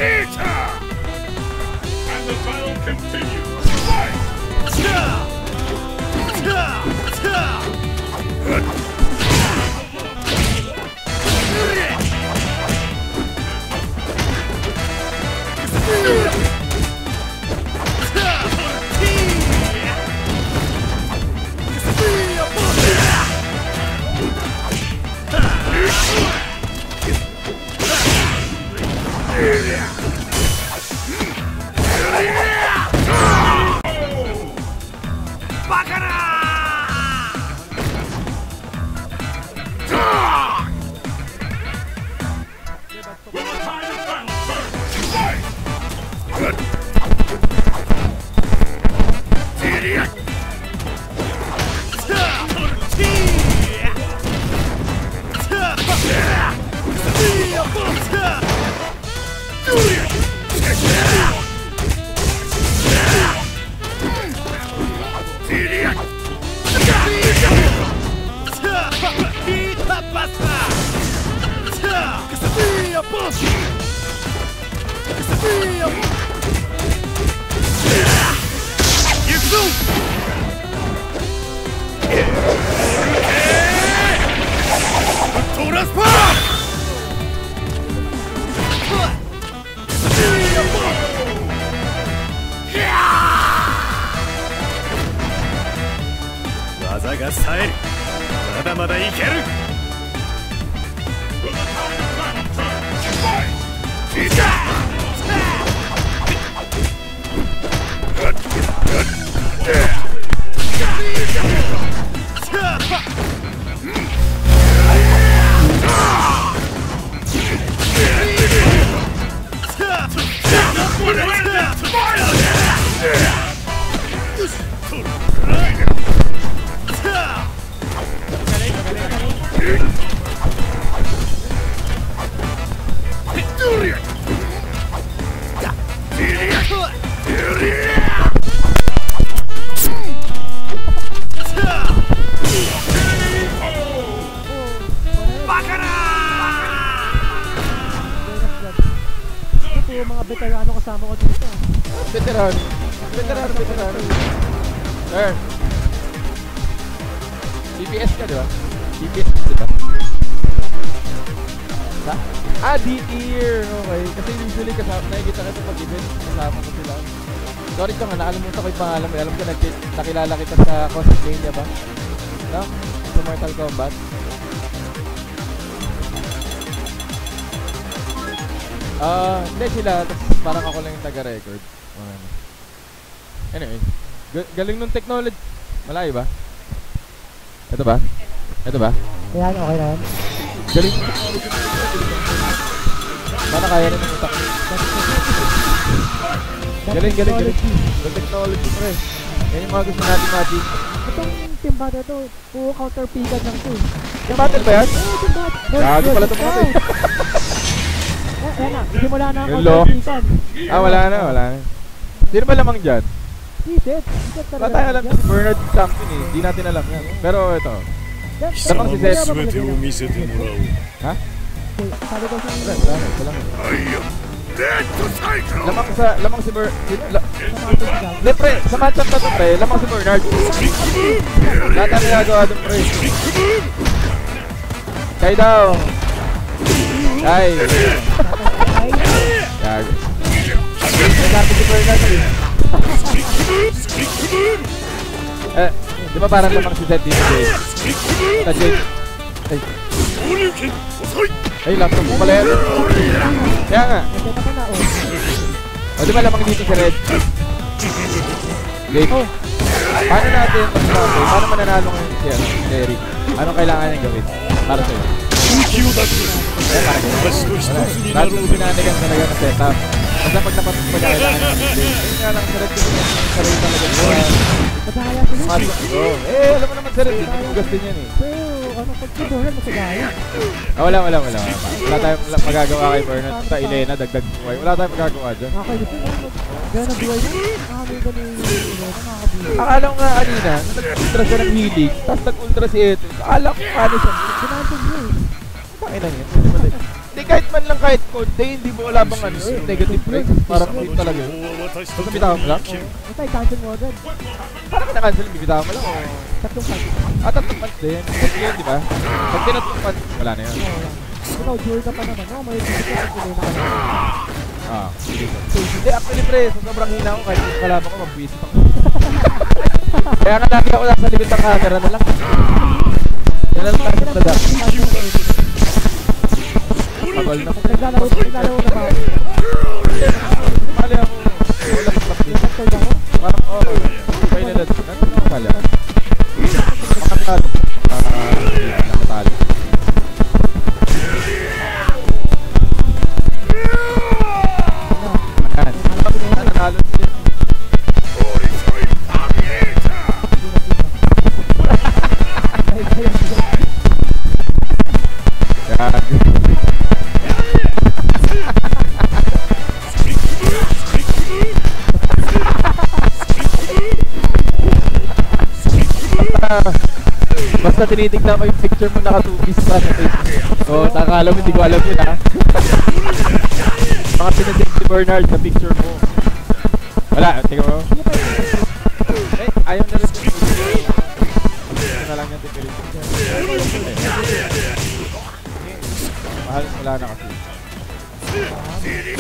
And the battle continues. Fight! Nakilala kita sa Cosplay ba? No? Sa Mortal Kombat? Hindi sila, parang ako lang yung taga-record. Anyway, galing nung technology. Malayo ba? Ito ba? Ito ba? Ayan, okay na yan. Galing nung technology. Paano kaya rin yung utak? Galing. The technology, pre. Yan yung mga gusto natin magic. Itong team battle ito, puro counter pickad lang ito. Team battle ba yan? Oo, team battle. Gago pala ito mga ito. Ayan na, hindi mo na counter pickad. Wala na. Sino ba lamang dyan? Si Dead. Wala tayo alam si Bernard something eh. Di natin alam yan. Pero ito. Lamang si Zed. Ha? Sabi ko siya. Lamang si Hindi pre, sa matchup na ito pre, lamang si Bernard. Lahat na nagagawa doon pre. Kay daw. Ay. Gago. Nagkarte si Bernard eh. Di ba parang lamang si Zed dito Jade? Sa Jade. Ay, laptop mo pala yan. Kaya nga. O di ba lamang dito si Red? Jade. Paano natin mag-stop? Paano mananalo ngayon si Derek? Anong kailangan niyang gawin? Para sa'yo. Para ganyan. Lahat ng pinanigan talaga na setup. Basta pag napatid mo na kailangan niyang gawin. Ayun nga lang, si Red yung sarili talaga buwan. Alam mo naman si Red, yung gusto niyan eh. Ano pag si Bernard masagaya? Wala. Wala tayong magagawa kay Bernard. Basta Elena, dagdag buhay. Wala tayong magagawa dyan. Okay, gusto mo gano'n na buhay mo? Nakakabay ka ni Elena, nakakabay. Akala ko nga kanina, nag-ultra siya ng healing, tapos nag-ultra si Eto. Akala ko paano siya. Ginantog mo eh. Bakit lang yun? Hindi kahit man lang kahit konti, hindi mo wala bang ano, negative break. Parang hindi talaga. Basta bitawan mo lang? Basta i-cancel mo agad. Parang na-cancel, bibitawan mo lang o... Tatlong cancel. Tatlong months din. Kasi yun, di ba? Pag tinatlong months, wala na yun. Ikaw, dual ka pa naman. Oo, may dito ka pag na ka. Hindi, actually pre, sa sobrang hina ko kahit yung kalaban ko, mag-visit ako. Kaya nga lagi ako nasa likod ng camera na lang. Yan lang lang yung product. Pagol na. Naglalaro na ba? Mali ako. Wala ko lang din. Parang, kaya nila. Nandun ako pala. Makakatalo. Nakatalo. Nanalo sila. Basta tinitignan ko yung picture mo naka-2-piece pa sa Facebook. So, nakakala mo, hindi ko alam yun ha. Mga pinasave si Bernard sa picture mo. Wala, tingnan mo. Eh, ayaw na rin yung picture. Ito na lang yung temperature. Mahal, wala na kasi.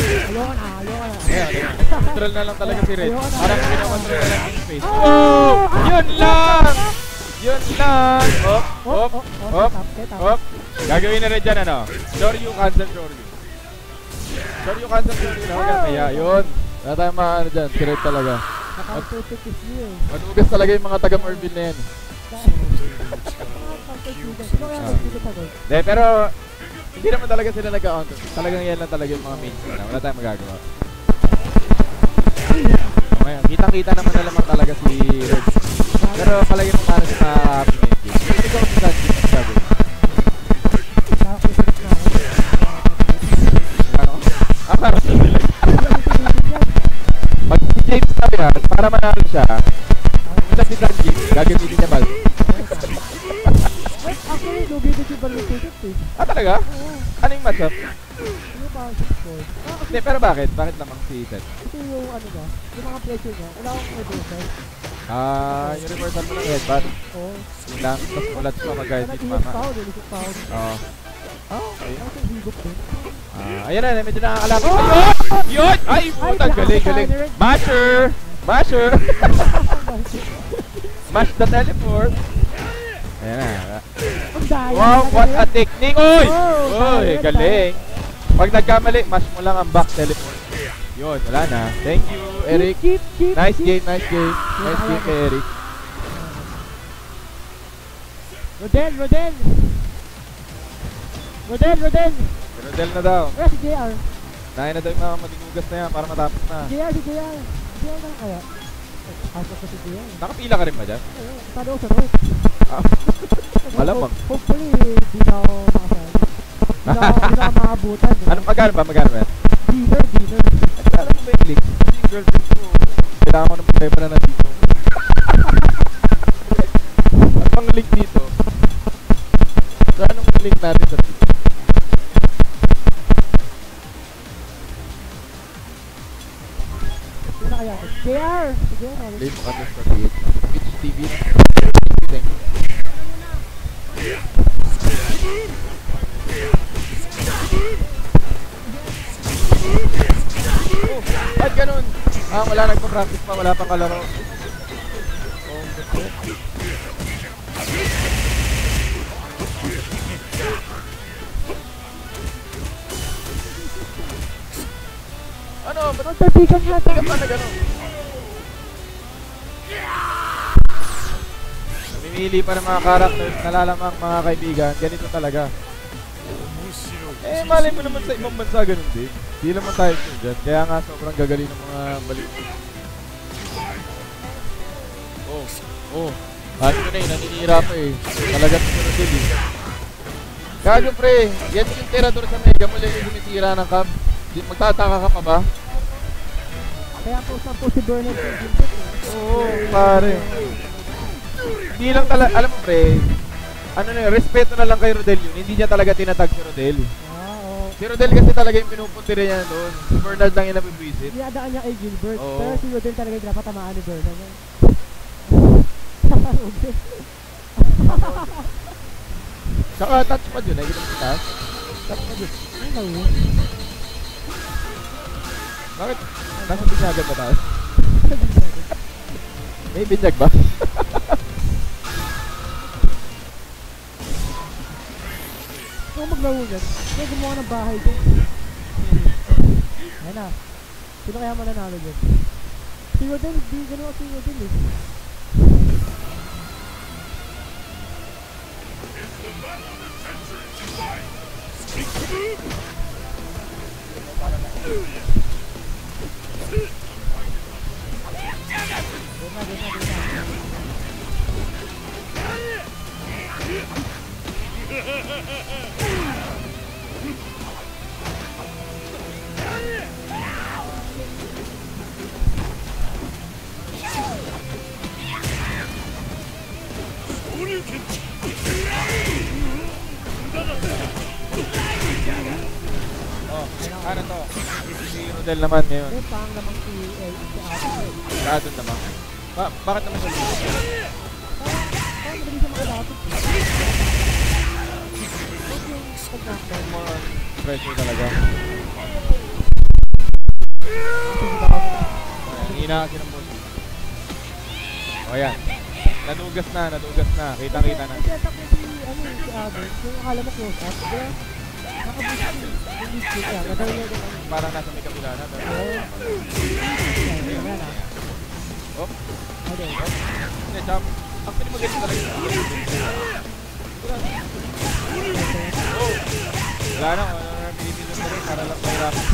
Ayaw ka na. Control na lang talaga si Red. Parang kinakontrol na lang yung space. Oh! Yun lang! Yun lang! Hop! Gagawin na rin dyan ano? Shoryu, cancel Shoryu. Shoryu, cancel Shoryu na. Huwag kaya, yun. Wala tayong mga ano dyan, si Red talaga. Madugas talaga yung mga taga-Morville na yan. Pero hindi naman talaga sila nag-counter. Talagang yan lang talaga yung mga main na. Wala tayong magagawa. Okay, kitang-kita naman na lamang talaga si Red. Pero palagi mo paano siya nakaka-happy main game. Hindi ko kasi saan dito sabi. Ano? Para sa nila. Pag si James sabi ha, para manalo siya, punta si Sanji, gagamitin niya bal. Actually, lugi-lugi ba yung ticket eh? Ah, talaga? Ano yung matchup? Ano ba ang score? Hindi, pero bakit? Bakit lamang si Seth? Ito yung ano ba? Yung mga pressure niya. Wala akong reversal. Yung reversal mo ng headbutt. Oo. Yung lang, tapos ulat mo mag-guide Nag-hit mama. foul, nag-hit foul. Oo. Okay. Ano yung higop din? Ayan na, medyo nakakalapit. Yun! Ay, puta, galing. Masher! Smash the teleport! Ayan na. Wow, what a technique! Uy, galing! Pag nagkamali, mash mo lang ang back teleport. Yun, wala na. Thank you, Eric. Nice game. Nice game kay Eric. Rodel! Rodel na daw. Wala si JR. Nahin na daw yung mga matinugas na yan para matapos na. Si JR na kaya. Pasok ko si JR. Nakapila ka rin ba dyan? Tado ko sa road. Malamang. Hopefully, di na ako makasali. Di na ako makabutan. Anong magkano ba yan? Dinner. Alam mo ba yung link? Yung girlfriend ko. Kailangan ko ng problema na nandito. Ano bang link dito? So anong link natin sa dito? Sino na kaya? JR! Link underscore Twitch TV. Thank you. Oh, ba't ganun? Wala nagpa-practice pa, wala pang kalaro. Ano? Ba't Magtapikan nga ka pa na gano'n? Namimili pa ng mga characters, nalalamang mga kaibigan, ganito talaga. Malay mo naman sa ibang bansa ganun din. Di naman tayo dyan, kaya nga sobrang gagaling ng mga balik. Ano na naninira pa eh. Talagang sunod din eh. Gago pre, yan yung tirador sa Mega muli yung sumisira ng cab. Magtataka ka pa ba? Kaya po si Bernard sa Gilbert. Oo, pare. Hindi lang talaga, alam mo pre, ano na yun, respeto na lang kay Rodel yun. Hindi niya talaga tinatag si Rodel. Si Rodel kasi talaga yung pinupuntira niya doon. Si Bernard lang yung napibisit. Iyadaan niya kay Gilbert. Oo. Pero si Rodel talaga yung dapat tamaan ni Bernard. Rodel. Saka touchpad yun, nakikita mo sa taas? Touchpad yun. Ano yun? Bakit? Nasa binyagan ba tayo? May binyag ba? Kung maglaro yan, kaya gumawa ng bahay ko. Ayan na. Sino kaya mananalo dyan? Si Rodel, di gano'n si Rodel eh. Ano to? Si Rodel naman ngayon. Eh, pang namang si Ate. Si Adon naman. Bakit naman siya lumusot? Parang madali siya makalapit. Huwag yung pag-knockdown. More on pressure talaga. Ang hina kasi ng boss. O ayan. Nadugas na. Kitang-kita na. Nag-attack na si Adon. Yung akala mo close up. Kaya, nakaboost siya. Nadali niya din ang... Parang nasa may kabila na. Ayan na. Oh. Okay. Hindi, cham. Actually magaling talaga. Oh. Wala na. Wala na pinipilit na rin. Para lang mahirapan.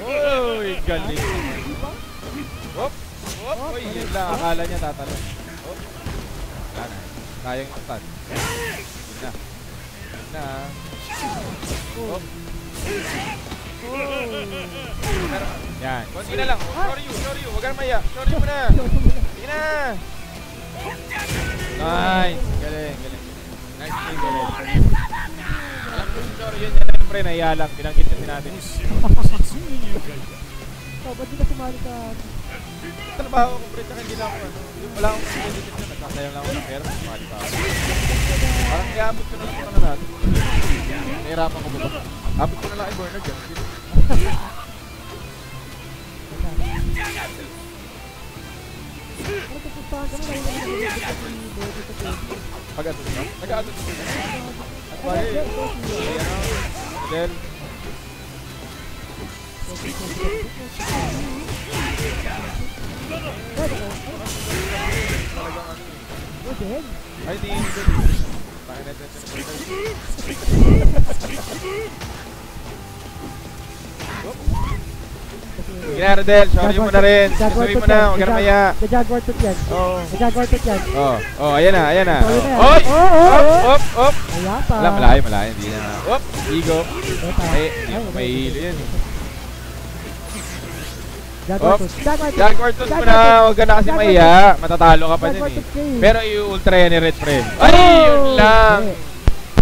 Uy, galing. Hop. Uy, yun lang. Akala niya tatalo. Hop. Wala na. Sayang yung stun. Yun na. Hop. Yan. Konti na lang. Sorry you. Huwag ka na maya. Sorry mo na. Sige na. Nice. Galing. Nice play, galing. Alam ko si Sorry yun yan. Siyempre, nahiya lang. Binanggit kasi natin. So, ba't di ka sumali sa... Trabaho ko, pre. Tsaka hindi lang ako. Wala akong competitive na. Nagsasayang lang ako ng pera. Sumali pa ako. Parang iabot ko na lang ito na natin. Nahirapan ko ba? Abot ko na lang kay Bernard yan. Ano pupustahan ka mo? Pag-atot ka? Nag-atot ka? At ba eh? Ayan o. Then, talagang ano eh. Rodel? Ay, di yun. Bakit natin ito na Bernard? Sige na, Rodel. Sorry mo na rin. Sorry mo na. Huwag ka na maya. The Jaguar tooth yan. Oo. The Jaguar tooth yan. Oh, ayan na. Sorry na yan. Oy! Oh! Op! Kaya pa. Wala, malayo. Hindi na. Op! Igo. Ito. Ay, may hilo yan eh. Jaguar Op! tooth. Jaguar tooth mo na. Huwag ka na kasi mahiya. Matatalo ka pa dyan eh. Pero i-ultra yan ni Red Friend. Ay! Yun lang!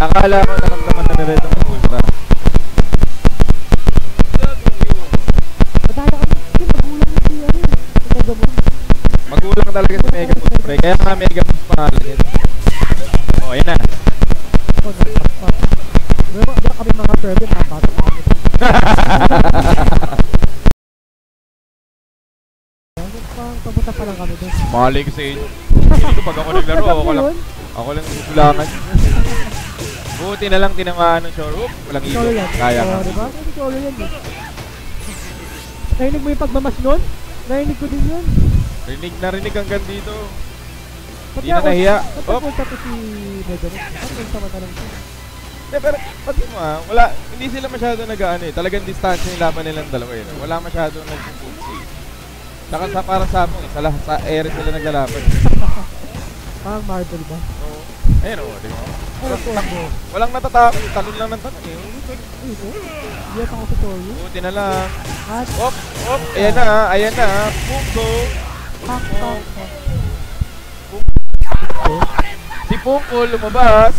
Akala ko nakamdaman na ni Red ang ultra. Madala ka. Magulang na siya rin. Magulang talaga si Mega Boost, pre. Kaya nga Mega Boost pangalan yun. Oh, ayan na. Meron kami mga pwede mga bata kami. Papunta pa lang kami doon. Mali ko sa inyo. Dito pag ako naglaro, ako lang susulangan. Buti na lang tinamaan ng shore. Walang ito. Kaya ka. Diba? Solo yan eh. Narinig mo yung pagmamas nun? Narinig ko din yun. Rinig hanggang dito. Hindi na nahiya. Ba't nagpunta ko si Meganet? Ba't nagpunta mo na lang siya? Pero pag mo wala, hindi sila masyado nag-ano eh. Talagang distansya yung laban nilang dalawa eh. Wala masyado nag-pumpsi. Saka sa para sa mo, sa area sila naglalaban. Parang Marvel ba? Oo. Ayun o, di ba? Ano po ako? Walang natatakot, talon lang ng talon eh. Ito? Yes ako sa Toyo. Buti na lang. At Op! Ayan na. Pungko! Pungko. Si Pungko lumabas.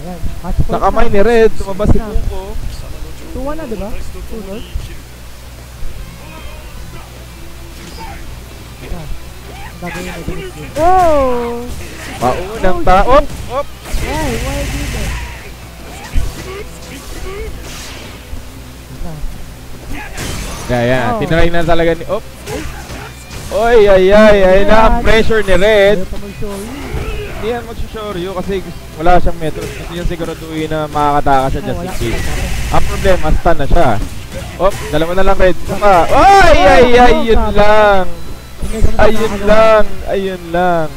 Ayan. Match point Sa kamay ni Red, tumabas si Kuko. 2-1 na, diba? 2-0. Gagawin na din. Oh! Paunang taon. Op! Why dito? Yan. Oh. Tinry na talaga ni... Op! Oy, ay, na ang pressure ni Red. Ayaw pa mag-show yun. Hindi yan mag-shoryu kasi wala siyang metros. Gusto niya siguraduhin na makakataka siya just in case. Ang problema, stun na siya. Op, dalawa na lang Red. Saka, ay, yun lang. Ayun lang.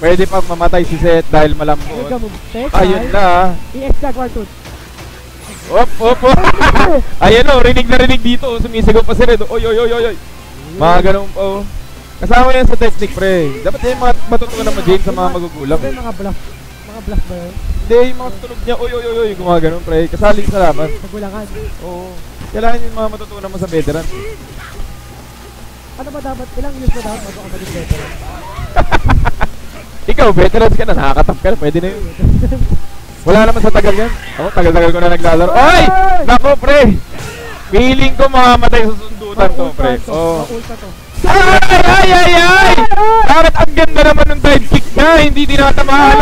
Pwede pang mamatay si Seth dahil malambot. Ayun na. I-extra quartot. Op. Ayun o, rinig na rinig dito. Sumisigaw pa si Red. Oy. Mga ganun pa o. Kasama yan sa technique, pre. Dapat yung mga matutunan naman James sa mga magugulang. Mga bluff. Mga bluff ba yun? Hindi, yung mga tunog niya. Oy. Gumagano'n, pre. Kasali sa laban. Nagulangan. Oo. Kailangan yung mga matutunan mo sa veteran. Ano ba dapat? Ilang years ba dapat bago ka maging veteran? Ikaw, veterans ka na. Nakakatap ka na. Pwede na yun. Wala naman sa tagal yan. Ako, tagal-tagal ko na naglalaro. Ay! Nako, pre! Feeling ko mamamatay sa sundutan to, pre. Oh. Ulta to. Ay! Bakit ang ganda naman ng dive kick na? Hindi tinatamaan.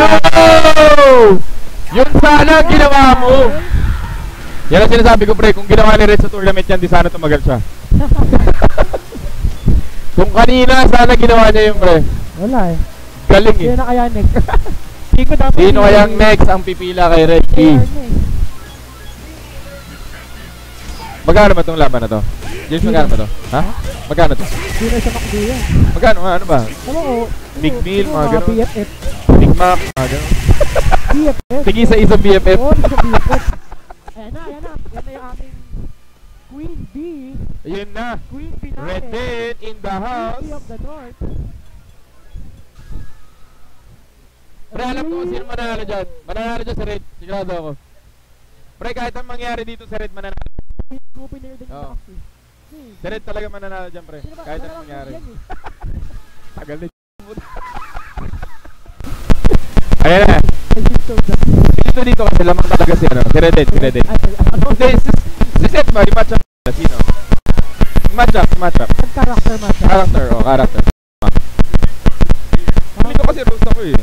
Oh! Yun sana ang ginawa mo. Yan ang sinasabi ko, pre. Kung ginawa ni Red sa tournament yan, di sana tumagal siya. Kung kanina, sana ginawa niya yung pre. Wala eh. Galing eh. Sino na kaya next? Sino kayang next ang pipila kay Red Key? Magkano ba itong laban na to? James, magkano ba to? Ha? Magkano to? Sino sa McD yan? Magkano? Ano ba? Tama ko. Big meal, mga ganun. BFF. Big Mac, mga ganun. BFF. Tigi sa isang BFF. Oo, sa BFF. Ayan na. Yan na yung aming Queen B. Ayun na. Queen B namin. Red Dead in the house. Queen B of the North. Pre, alam ko kung sino mananalo dyan. Mananalo dyan si Red. Sigurado ako. Pre, kahit ang mangyari dito si Red mananalo. Opener din Oo. yung Si Red talaga mananalo dyan, pre. Kahit ang mangyari. Tagal na Ayan na. Dito kasi lamang talaga si ano. Si Red Dead. Hindi, si Seth ba? I-match up. Sino? I-match up. Character match. Character. Dito kasi roast ako eh.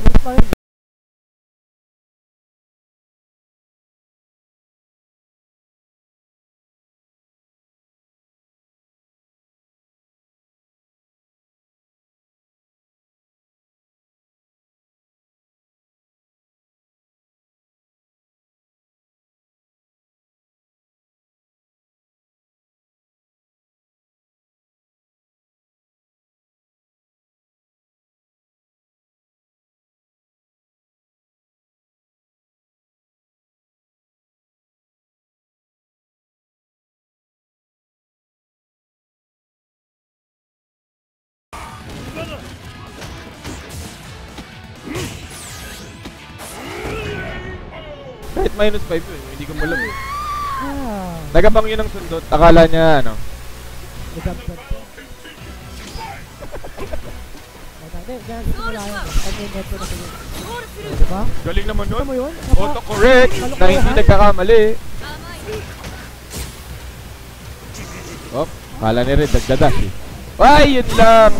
Kahit minus 5 yun, hindi ko malam eh. Nagabang yun ang sundot, akala niya ano. Diba? Galing naman nun. Ano mo yun? Autocorrect na hindi nagkakamali. Op, kala ni Red, nagdadash eh. Ay, yun lang!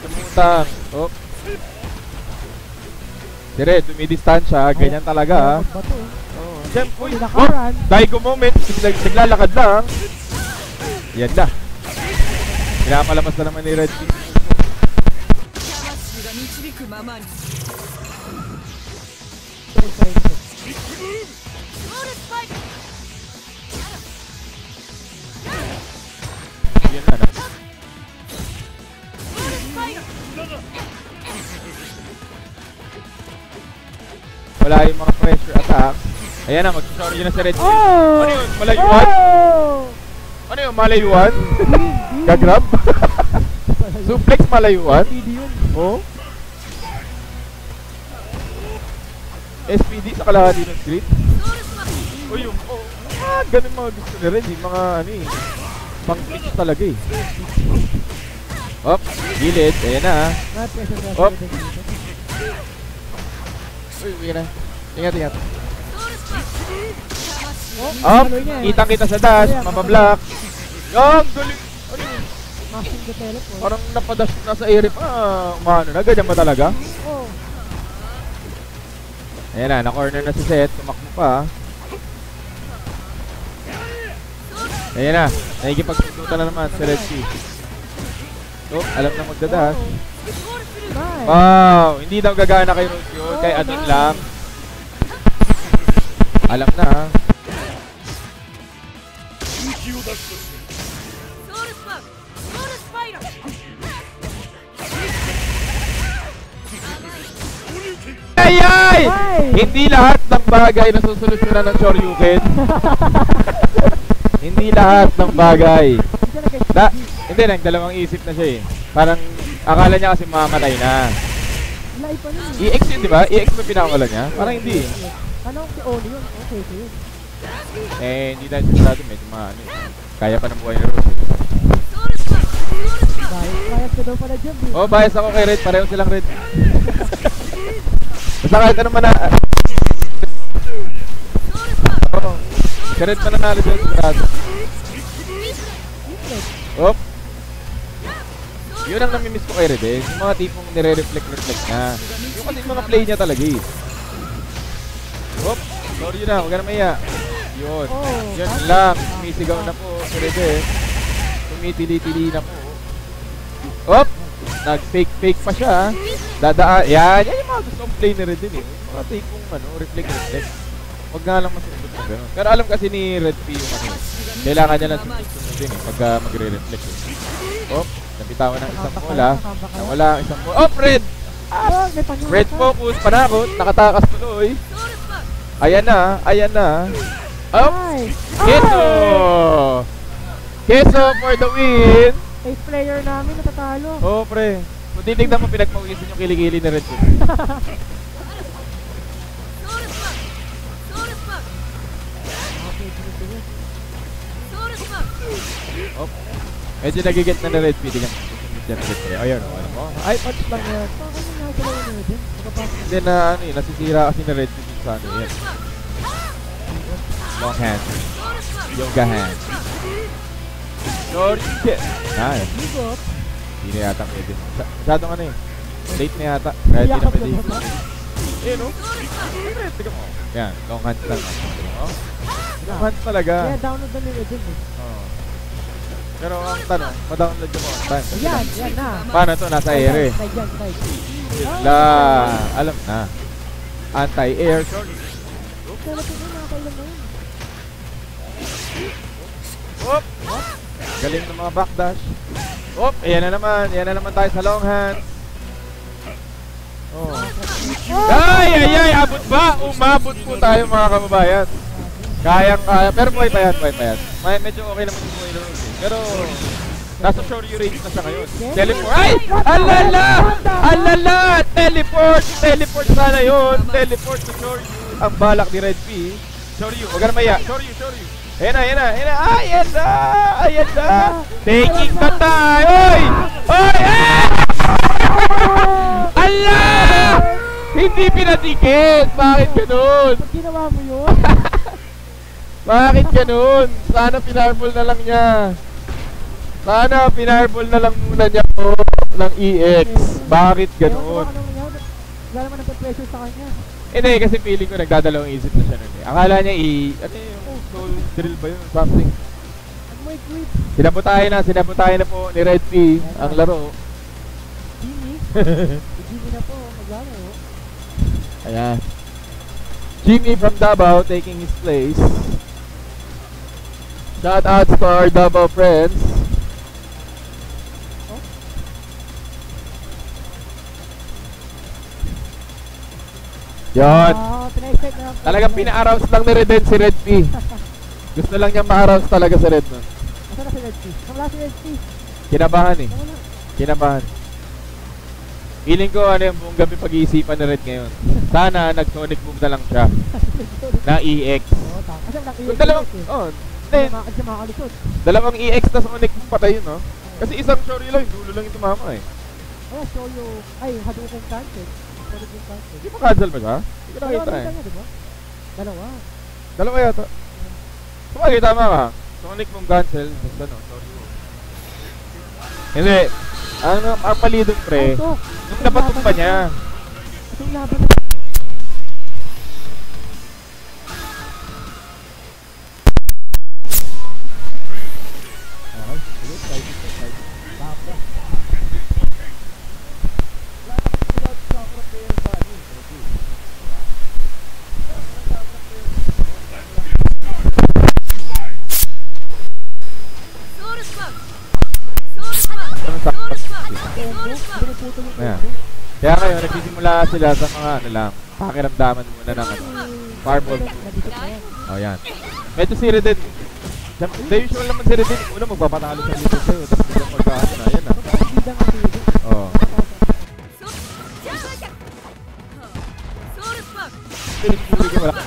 Tumutang. Op. Si Red, dumidistansya, ganyan talaga ha. Oh, siyempre, Daigo moment, naglalakad lang. Yan na. Pinapalabas na naman ni Red. Yan na. Wala yung mga pressure attack. Ayan na, mag-sorry yun na si Red. Oh! Ano yun? Malayuan? Ano yun? Malayuan? Gagrab? Suplex malayuan? Oh? SPD sa kalahati ng screen? Uy, yung... Oh, ganun mga gusto ni Red. Yung mga ano eh. Pang pitch talaga eh. Op, gilid. Ayan na ah. Op. Uy, uwi na. Ingat. Oh, Up! tuloy niya eh. Kitang kita sa dash, mabablock. Yung! Galing! Ano yun? Mashing the teleport. Parang napadash na sa area pa. Umano na, ganyan ba talaga? Oh. Ayan na, na-corner na si Seth. Tumakbo pa. Ayan na, nakikipagpunta na naman si Red Key. So, alam na magdadash. Nice. Wow! Hindi daw gagana kay Rose yun, kay Adon lang. Alam na ha. Ay! Hindi lahat ng bagay na susolusyonan ng Shoryuken. Hindi lahat ng bagay. Hindi, nagdalawang isip na siya eh. Parang akala niya kasi mamamatay na. Live pa nun eh. EX yun, di ba? EX ba pinakawala niya? Parang hindi. Ano si Oli yun? Okay, so yun. Eh, hindi dahil sigurado medyo ano eh. Kaya pa ng buhay na Rose. Bias ka daw pala dyan, eh. Oh, bias ako kay Red. Pareho silang Red. Basta kahit ano man na... Oh, si Red mananalo dyan sigurado. Op! Yun ang namimiss ko kay Red eh. Yung mga tipong nire-reflect na. Yung kasi yung mga play niya talaga eh. Op! Sorry na, huwag ka na maya. Yun. Yun lang. Sumisigaw na po si Red eh. Tumitili-tili na po. Op! Nag-fake pa siya. Dadaan. Yan yung mga gusto kong play ni Red din eh. Yung mga tipong reflect. Huwag nga lang masunod na gano'n. Pero alam kasi ni Red P yung ano. Kailangan niya lang sunod din eh. Pagka magre-reflect eh. Op! Napitawan ng isang bola. Nawala ang isang bola. Op! Red! Red focus. Panakot. Nakatakas tuloy. Ayan na. Op! Keso! Keso for the win! 8 player namin natatalo. Oo, pre. Kung titignan mo, pinagpawisin yung kiligili ni Red Bull. Oh. Medyo nagigit na ni Red Bull. Tignan mo. Ayun, ano mo? Ay, punch lang yan. Hindi na, nasisira kasi ni Red Bull sa ano yan. Long hand. Yoga hand. Sorry, shit. Nice. Hindi na yata pwede. Masyadong ano eh. Late na yata. Kaya hindi na pwede. Eh no? Tignan mo. Yan, long hands lang. Long hands talaga. Kaya download na nila din eh. Oo. Pero ang tanong, ma-download mo ang time. Yan na. Paano to? Nasa air eh. Side. La, alam na. Anti-air. Sorry. Op! Galing ng mga backdash. Op! Ayan na naman tayo sa long hands. Oh. Ay! Abot ba? Umabot po tayo mga kababayan. Kaya. Pero buhay pa yan. Medyo okay naman yung buhay na rin. Pero, nasa Shoryu range na siya ngayon. Teleport. Ay! Alala! Teleport sana yun. Teleport to Shoryu. Ang balak ni Red P. Shoryu, huwag ka na maya. Shoryu. Ayan na. Taking the time. Oy! Ala! Hindi pinadikit. Bakit ganun? Pag ginawa mo yun? Bakit ganun? Sana pinarbol na lang niya. Sana pinarbol na lang muna niya po ng EX. Bakit ganun? Wala naman nagpa-pressure sa kanya. Hindi, kasi feeling ko nagdadalawang isip na siya nun eh. Akala niya ano yung soul drill ba yun? Something. Sinabutahin na po ni Red P ang laro. Jimmy na po, maglaro. Ayan. Jimmy from Davao taking his place. Shout out to our Davao friends. Yon. Talagang pina-arouse lang ni Red si Red P. Gusto lang niya ma-arouse talaga si Red. Asa na si Red P? Wala si Red P. Kinabahan eh. Kinabahan. Feeling ko ano yung buong gabi pag-iisipan ni Red ngayon. Sana nag-sonic boom na lang siya. Na EX. Kung dalawang EX na sonic boom patay yun, no? Kasi isang Shoryu lang, dulo lang yung tumama eh. Shoryu. Ay, Hadouken cancel. Sulit yung cancel. Hindi pa cancel ba siya? Hindi ko nakita eh. Niya, diba? Dalawa. Dalawa yata. Sabagay, tama ka. Sonic Boom cancel. Basta no, sorry po. Hindi. Ang mali dun, pre. Nung napatok pa niya. Itong laban. Ayan. Kaya ngayon, nagsisimula sila sa mga ano lang, pakiramdaman muna ng ano, fireball. O yan. Medyo si Redden. The usual naman si Redden, una magpapatalo sa dito sa'yo. Tapos biglang magkaano na, yan ah. Oo. Pinipuri ko wala.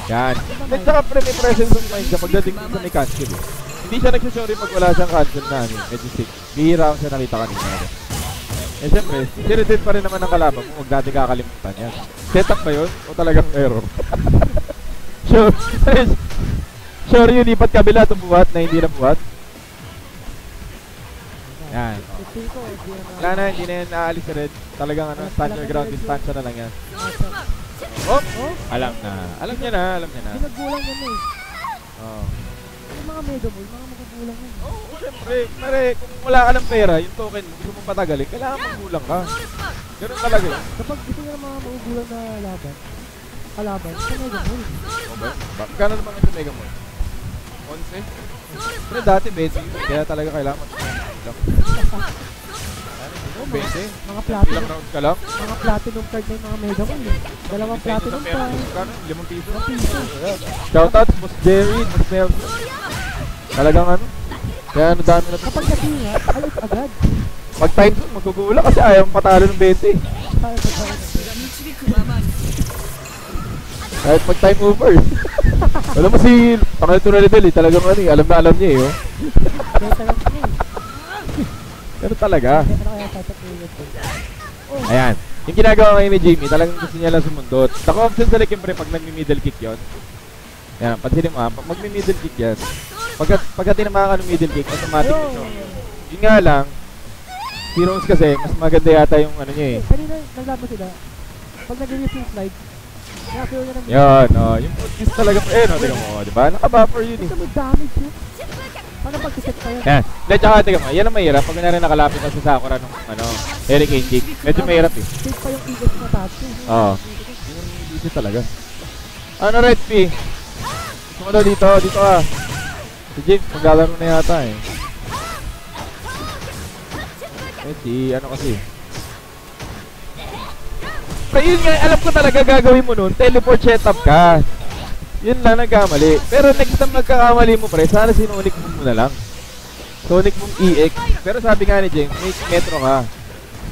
Yan. At saka pre, may presence of mind siya pagdating sa may cancel eh. Hindi siya nagsasorry pag wala siyang cancel na ano, medyo sick. Bihira ako siya nakita kanina. Eh syempre, si Redden pa rin naman ang kalaban mo, huwag dati kakalimutan yan. Setup ba yun? O talagang error? Sure yun, ipat kabila itong buhat na hindi na buhat. Yan. Wala na, hindi na yan aalis si Red. Talagang ano, stand your ground, distansya na lang yan. Oh! Alam na. Alam niya na. Pinagbulang yan eh. Oo. Yung mga mega boy, mga magagulang yan. Oo, syempre. Pare, kung wala ka ng pera, yung token mo, gusto mong patagalin, kailangan magbulang ka. Ganun talaga yun. Kapag gusto nyo ng mga magugulang na kalaban, sa mega boy. Okay. Magkano naman ito Mega Mall? 11? Pero dati 20, kaya talaga kailangan mag-lang. 20? Mga platinum. Ilang rounds ka lang? Mga platinum card na yung mga mega boy. Dalawang platinum card. Magkano? 5 piso? 5 piso. Shoutout, Boss Jerry, Boss Nelson. Talagang ano? Kaya ano dami na ito. Kapag natinga, alis agad. Pag time zone, magugula kasi ayaw mong patalo ng 20. Kahit pag time over. Alam mo si Pangalito na Rebel eh, talagang ano eh, alam na alam niya eh. Oh. Ganun talaga. Ayan. Yung ginagawa ngayon ni Jamie, talagang gusto niya lang sumundot. Naka-option sa siyempre pag nagmi-middle kick yon. Ayan, pansinin mo ha, pag magmi-middle kick yan, pagka tinamaan ka ng middle kick, automatic ito. Yun nga lang, si Rose kasi, mas maganda yata yung ano niya eh. Kanina, naglaban sila. Pag nag-release yung slide, nakapiro niya ng yan, yung foot talaga, no, tingnan mo, diba? Naka-buffer yun eh. ito may damage yun. Paano pag-set pa yan? Yan. Hindi, tsaka tingnan mo, yan ang mahirap. Pag na rin nakalapit na sa Sakura nung, Hurricane Kick. Medyo mahirap eh. Take pa yung EX na tattoo. Oo. Yun ang easy talaga. Ano, Red P? Gusto mo daw dito ah. Si James, maglalaro na yata eh. Ano kasi. Pero yun nga, alam ko talaga gagawin mo nun, teleport setup ka. Yun lang nagkamali. Pero next time nagkakamali mo pre, sana Sonic Boom mo na lang. Sonic Boom EX. Pero sabi nga ni James, may metro ka.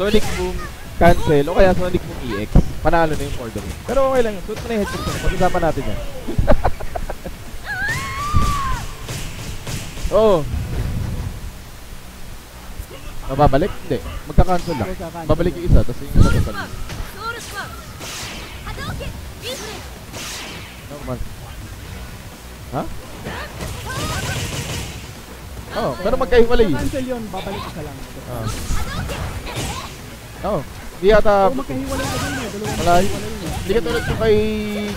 Sonic Boom cancel o kaya Sonic Boom EX. Panalo na yung for the win. Pero okay lang yun. Suot mo na yung headset mo. Pag-usapan natin yan. Oo. Mababalik? Hindi. Magka-cancel lang. Babalik yung isa, tapos yung isa sasabihin. Normal. Ha? Oh, pero magkahiwalay. Cancel yun, babalik isa lang. Oh, di yata. Kung magkahiwalay ka din eh, Wala. Hindi ka tulad yung kay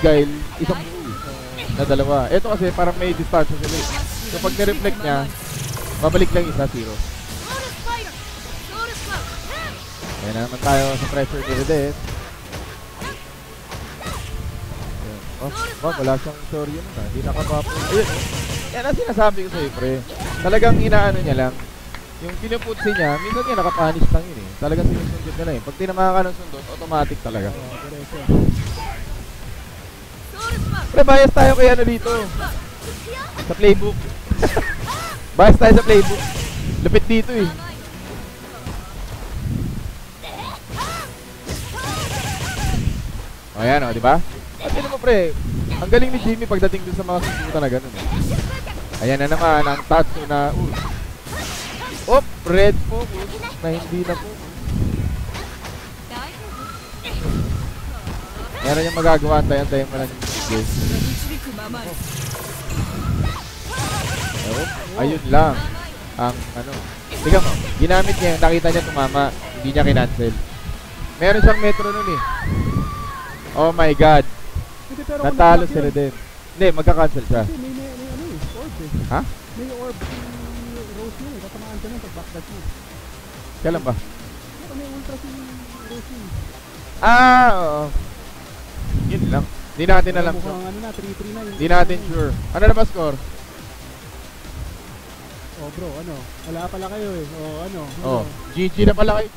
Guile, isang buo na dalawa. Ito kasi parang may distansya sila eh. So pag na-reflect niya, babalik lang isa, 0. Kaya naman tayo sa pressure ni Redden. Wala siyang story yun na. Hindi nakapapo. Ayun. Yan ang sinasabi ko sa'yo, pre. Talagang inaano niya lang. Yung pinuputsi niya, minsan niya nakapanish lang yun eh. Talagang sinusundot na lang eh. Pag tinamahan ka ng sundot, automatic talaga. Pre, bias tayo kay ano dito. Sa playbook. Bias tayo sa playbook. Lupit dito eh. O yan o, di ba? At yun mo pre, ang galing ni Jimmy pagdating dun sa mga susuta na ganun eh. Ayan na naman, ang Tatsu na Op, red focus na hindi na po. Meron yung magagawa, antayin mo lang yung game. Ayun lang ang ano. Tingnan mo, ginamit niya, nakita niya tumama, hindi niya kinancel. Meron siyang metro nun eh. Oh my god. Hindi, pero Natalo sila din. Hindi, magka-cancel siya. Kasi may ano eh, orb eh. Ha? May orb si Rose yun eh. Tatamaan ka nun pag backdash mo. Kailan ba? Pero may ultra si Rose yun. Ah, oo. Yun lang. Hindi natin alam. Mukhang ano na, 3-3 na yun. Hindi natin sure. Ano na ba score? Oh bro, ano? Wala pala kayo eh. Oh, ano? Oh, GG na pala kayo.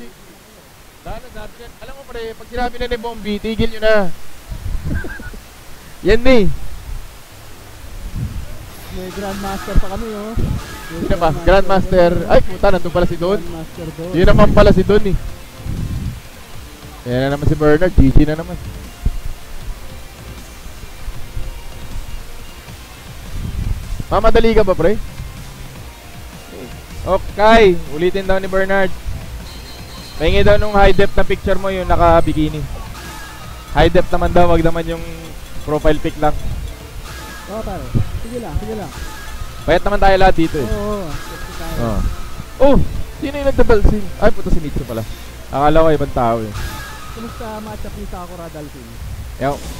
Dahil natin. Alam mo pre, pag sinabi na ni Bombi, tigil nyo na. Yan na eh. May Grandmaster pa kami oh. Sino ba? Grandmaster. Ay puta, nandun pala si Don. Grandmaster Don. Yun naman pala si Don eh. Yan na naman si Bernard. GG na naman. Mamadali ka ba pre? Okay, ulitin daw ni Bernard. Pahingi daw nung high def na picture mo, yung naka-bikini. High def naman daw, wag naman yung profile pic lang. Oo pare, sige lang, sige lang. Payat naman tayo lahat dito eh. Oo, Oh. Oh, sino yung nagdabalsin? Ay, puto si Mitsu pala. Akala ko ibang tao eh. Kumusta matchup ni Sakura Dalsin?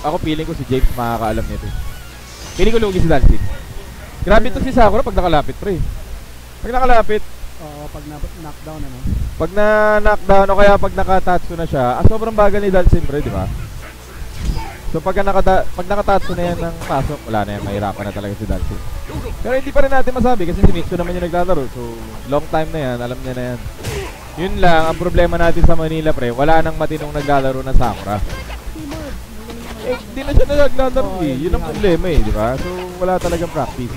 Ako feeling ko si James makakaalam nito. Feeling ko lugi si Dalsin. Grabe to si Sakura pag nakalapit pre. Pag nakalapit, Oo, pag knockdown ano. pag na-knockdown o kaya pag nakatatsu na siya, sobrang bagal ni Dalsin pre, di ba? So pag nakatatsu na yan ng pasok, wala na yan, mahirapan na talaga si Dalsin. Pero hindi pa rin natin masabi kasi si Mitsu naman yung naglalaro. So long time na yan, alam niya na yan. Yun lang, ang problema natin sa Manila pre, wala nang matinong naglalaro ng Sakura. Eh, di na siya naglalaro eh. Yun ang problema eh, di ba? So wala talagang practice.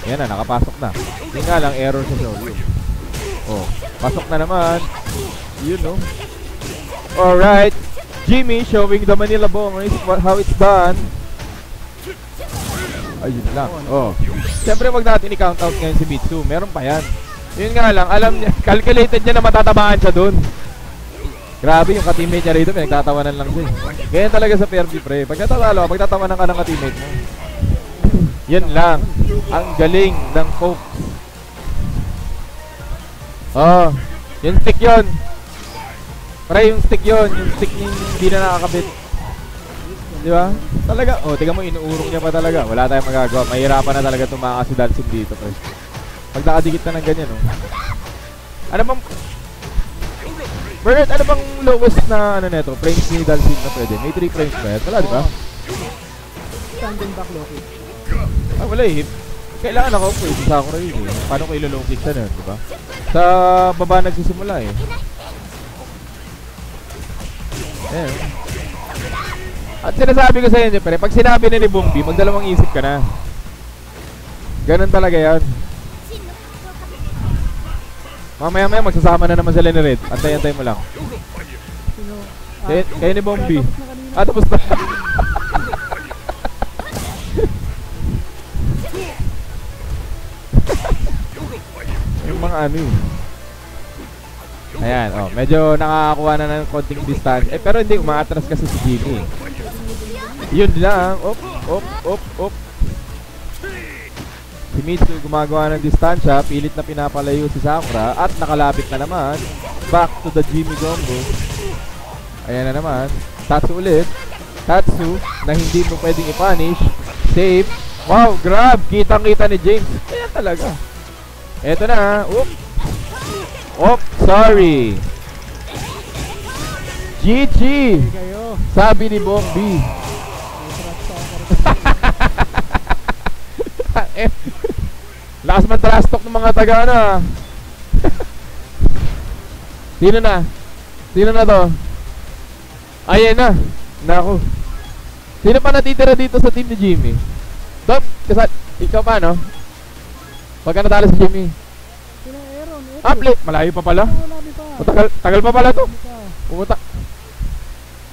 Yan na, nakapasok na. Hindi nga lang, error sa Shoryu. Oh, pasok na naman. Yun no. Alright. Jimmy showing the Manila Bong how it's done. Ayun lang. Oh. Siyempre wag natin i-count out ngayon si Mitsu. Meron pa yan. Yun nga lang, alam niya, calculated niya na matatamaan siya dun. Grabe yung ka-teammate niya rito, pinagtatawanan lang siya. Ganyan talaga sa PRB pre. Pag natatalo ka, pagtatawanan ka ng ka-teammate mo. Yan lang. Ang galing ng Coke. Oh, yung stick yun. Pre, yung stick yun. Yung stick yung hindi na nakakabit. Di ba? Talaga. Oh, tingnan mo, inuurong niya pa talaga. Wala tayong magagawa. Mahirapan na talaga tumakas si Dalsin dito, pre. Pag nakadikit na ng ganyan, oh. Ano bang... Bernard, ano bang lowest na ano neto? Frames ni Dalsin na pwede? May 3 frames ba yan? Wala, di ba? Standing back low kick. Ah, wala eh. Kailangan ako po eh. Sa Sakura yun eh. Paano ko ilo-low kick siya nun, di ba? Sa baba nagsisimula eh. Ayan. At sinasabi ko sa inyo, pre, pag sinabi na ni Bombi, magdalawang isip ka na. Ganun talaga yan. Mamaya-maya magsasama na naman sila ni Red. Antay-antay mo lang. Sino? Kayo ni Bombi. Tapos na kanina. Ah, tapos na. Yung mga ano eh. Ayan, oh, medyo nakakakuha na ng konting distance. Eh, pero hindi, umaatras kasi si Jimmy. Yun lang. Op, op, op, op. Si Mitsu gumagawa ng distansya, pilit na pinapalayo si Sakura at nakalapit na naman. Back to the Jimmy combo. Ayan na naman. Tatsu ulit. Tatsu na hindi mo pwedeng i-punish. Save. Wow, grab. Kitang-kita ni James. Ayan talaga. Eto na. Oop. Oop, sorry. GG. Kayo. Sabi ni Bombi. Lakas man trash talk ng mga taga na. Sino na? Sino na to? Ayan na. Naku. Sino pa natitira dito sa team ni Jimmy? Dom, ikaw pa no? Pagka natalo si Jimmy. Sino Aaron? Play. Malayo pa pala. Marami pa. Tagal pa pala to. Marami pa. Pumunta.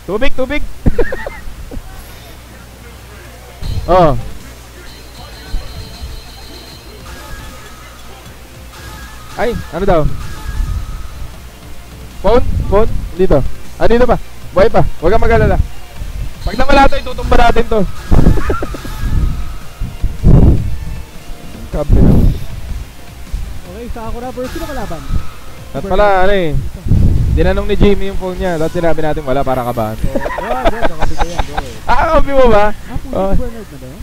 Tubig, tubig. Oh. Ay, ano daw? Phone? Phone? Dito. Ah, dito pa. Buhay pa. Huwag kang mag-alala. Pag nawala to, itutumba natin to. Kable na. Okay, Sakura versus sino kalaban? At pala, ano eh. Dinanong ni Jimmy yung phone niya. Tapos sinabi natin wala para kabahan. Kakabi ko yan, bro. Kapi mo ba? Ah, puso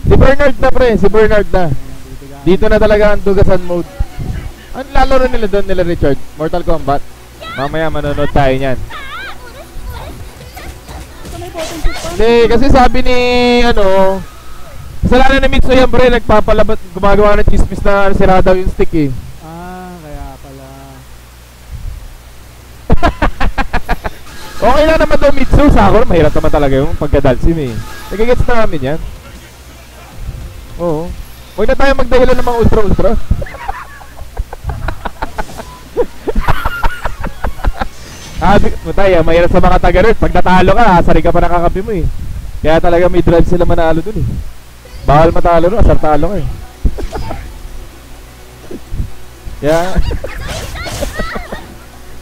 si Bernard na ba yun? Si Bernard na pre. Si Bernard na. Dito na talaga ang dugasan mode. Ang lalaro nila doon nila Richard? Mortal Kombat. Mamaya manonood tayo niyan. Hindi, kasi sabi ni ano, kasalanan ni Mitsu yan pre, nagpapalabat, gumagawa ng chismis na sira daw yung stick eh. Ah, kaya pala. Okay lang naman daw Mitsu, sa ako mahirap naman talaga yung pagkadalsim eh. Nagigets na namin yan. Oo. Huwag na tayo magdahilan ng mga ultra-ultra. Sabi mo tayo, mahirap sa mga taga-nerd. Pag natalo ka, asari ka pa nakakapi mo eh. Kaya talaga may drive sila manalo dun eh. Bawal matalo no, asar talo ka eh. Kaya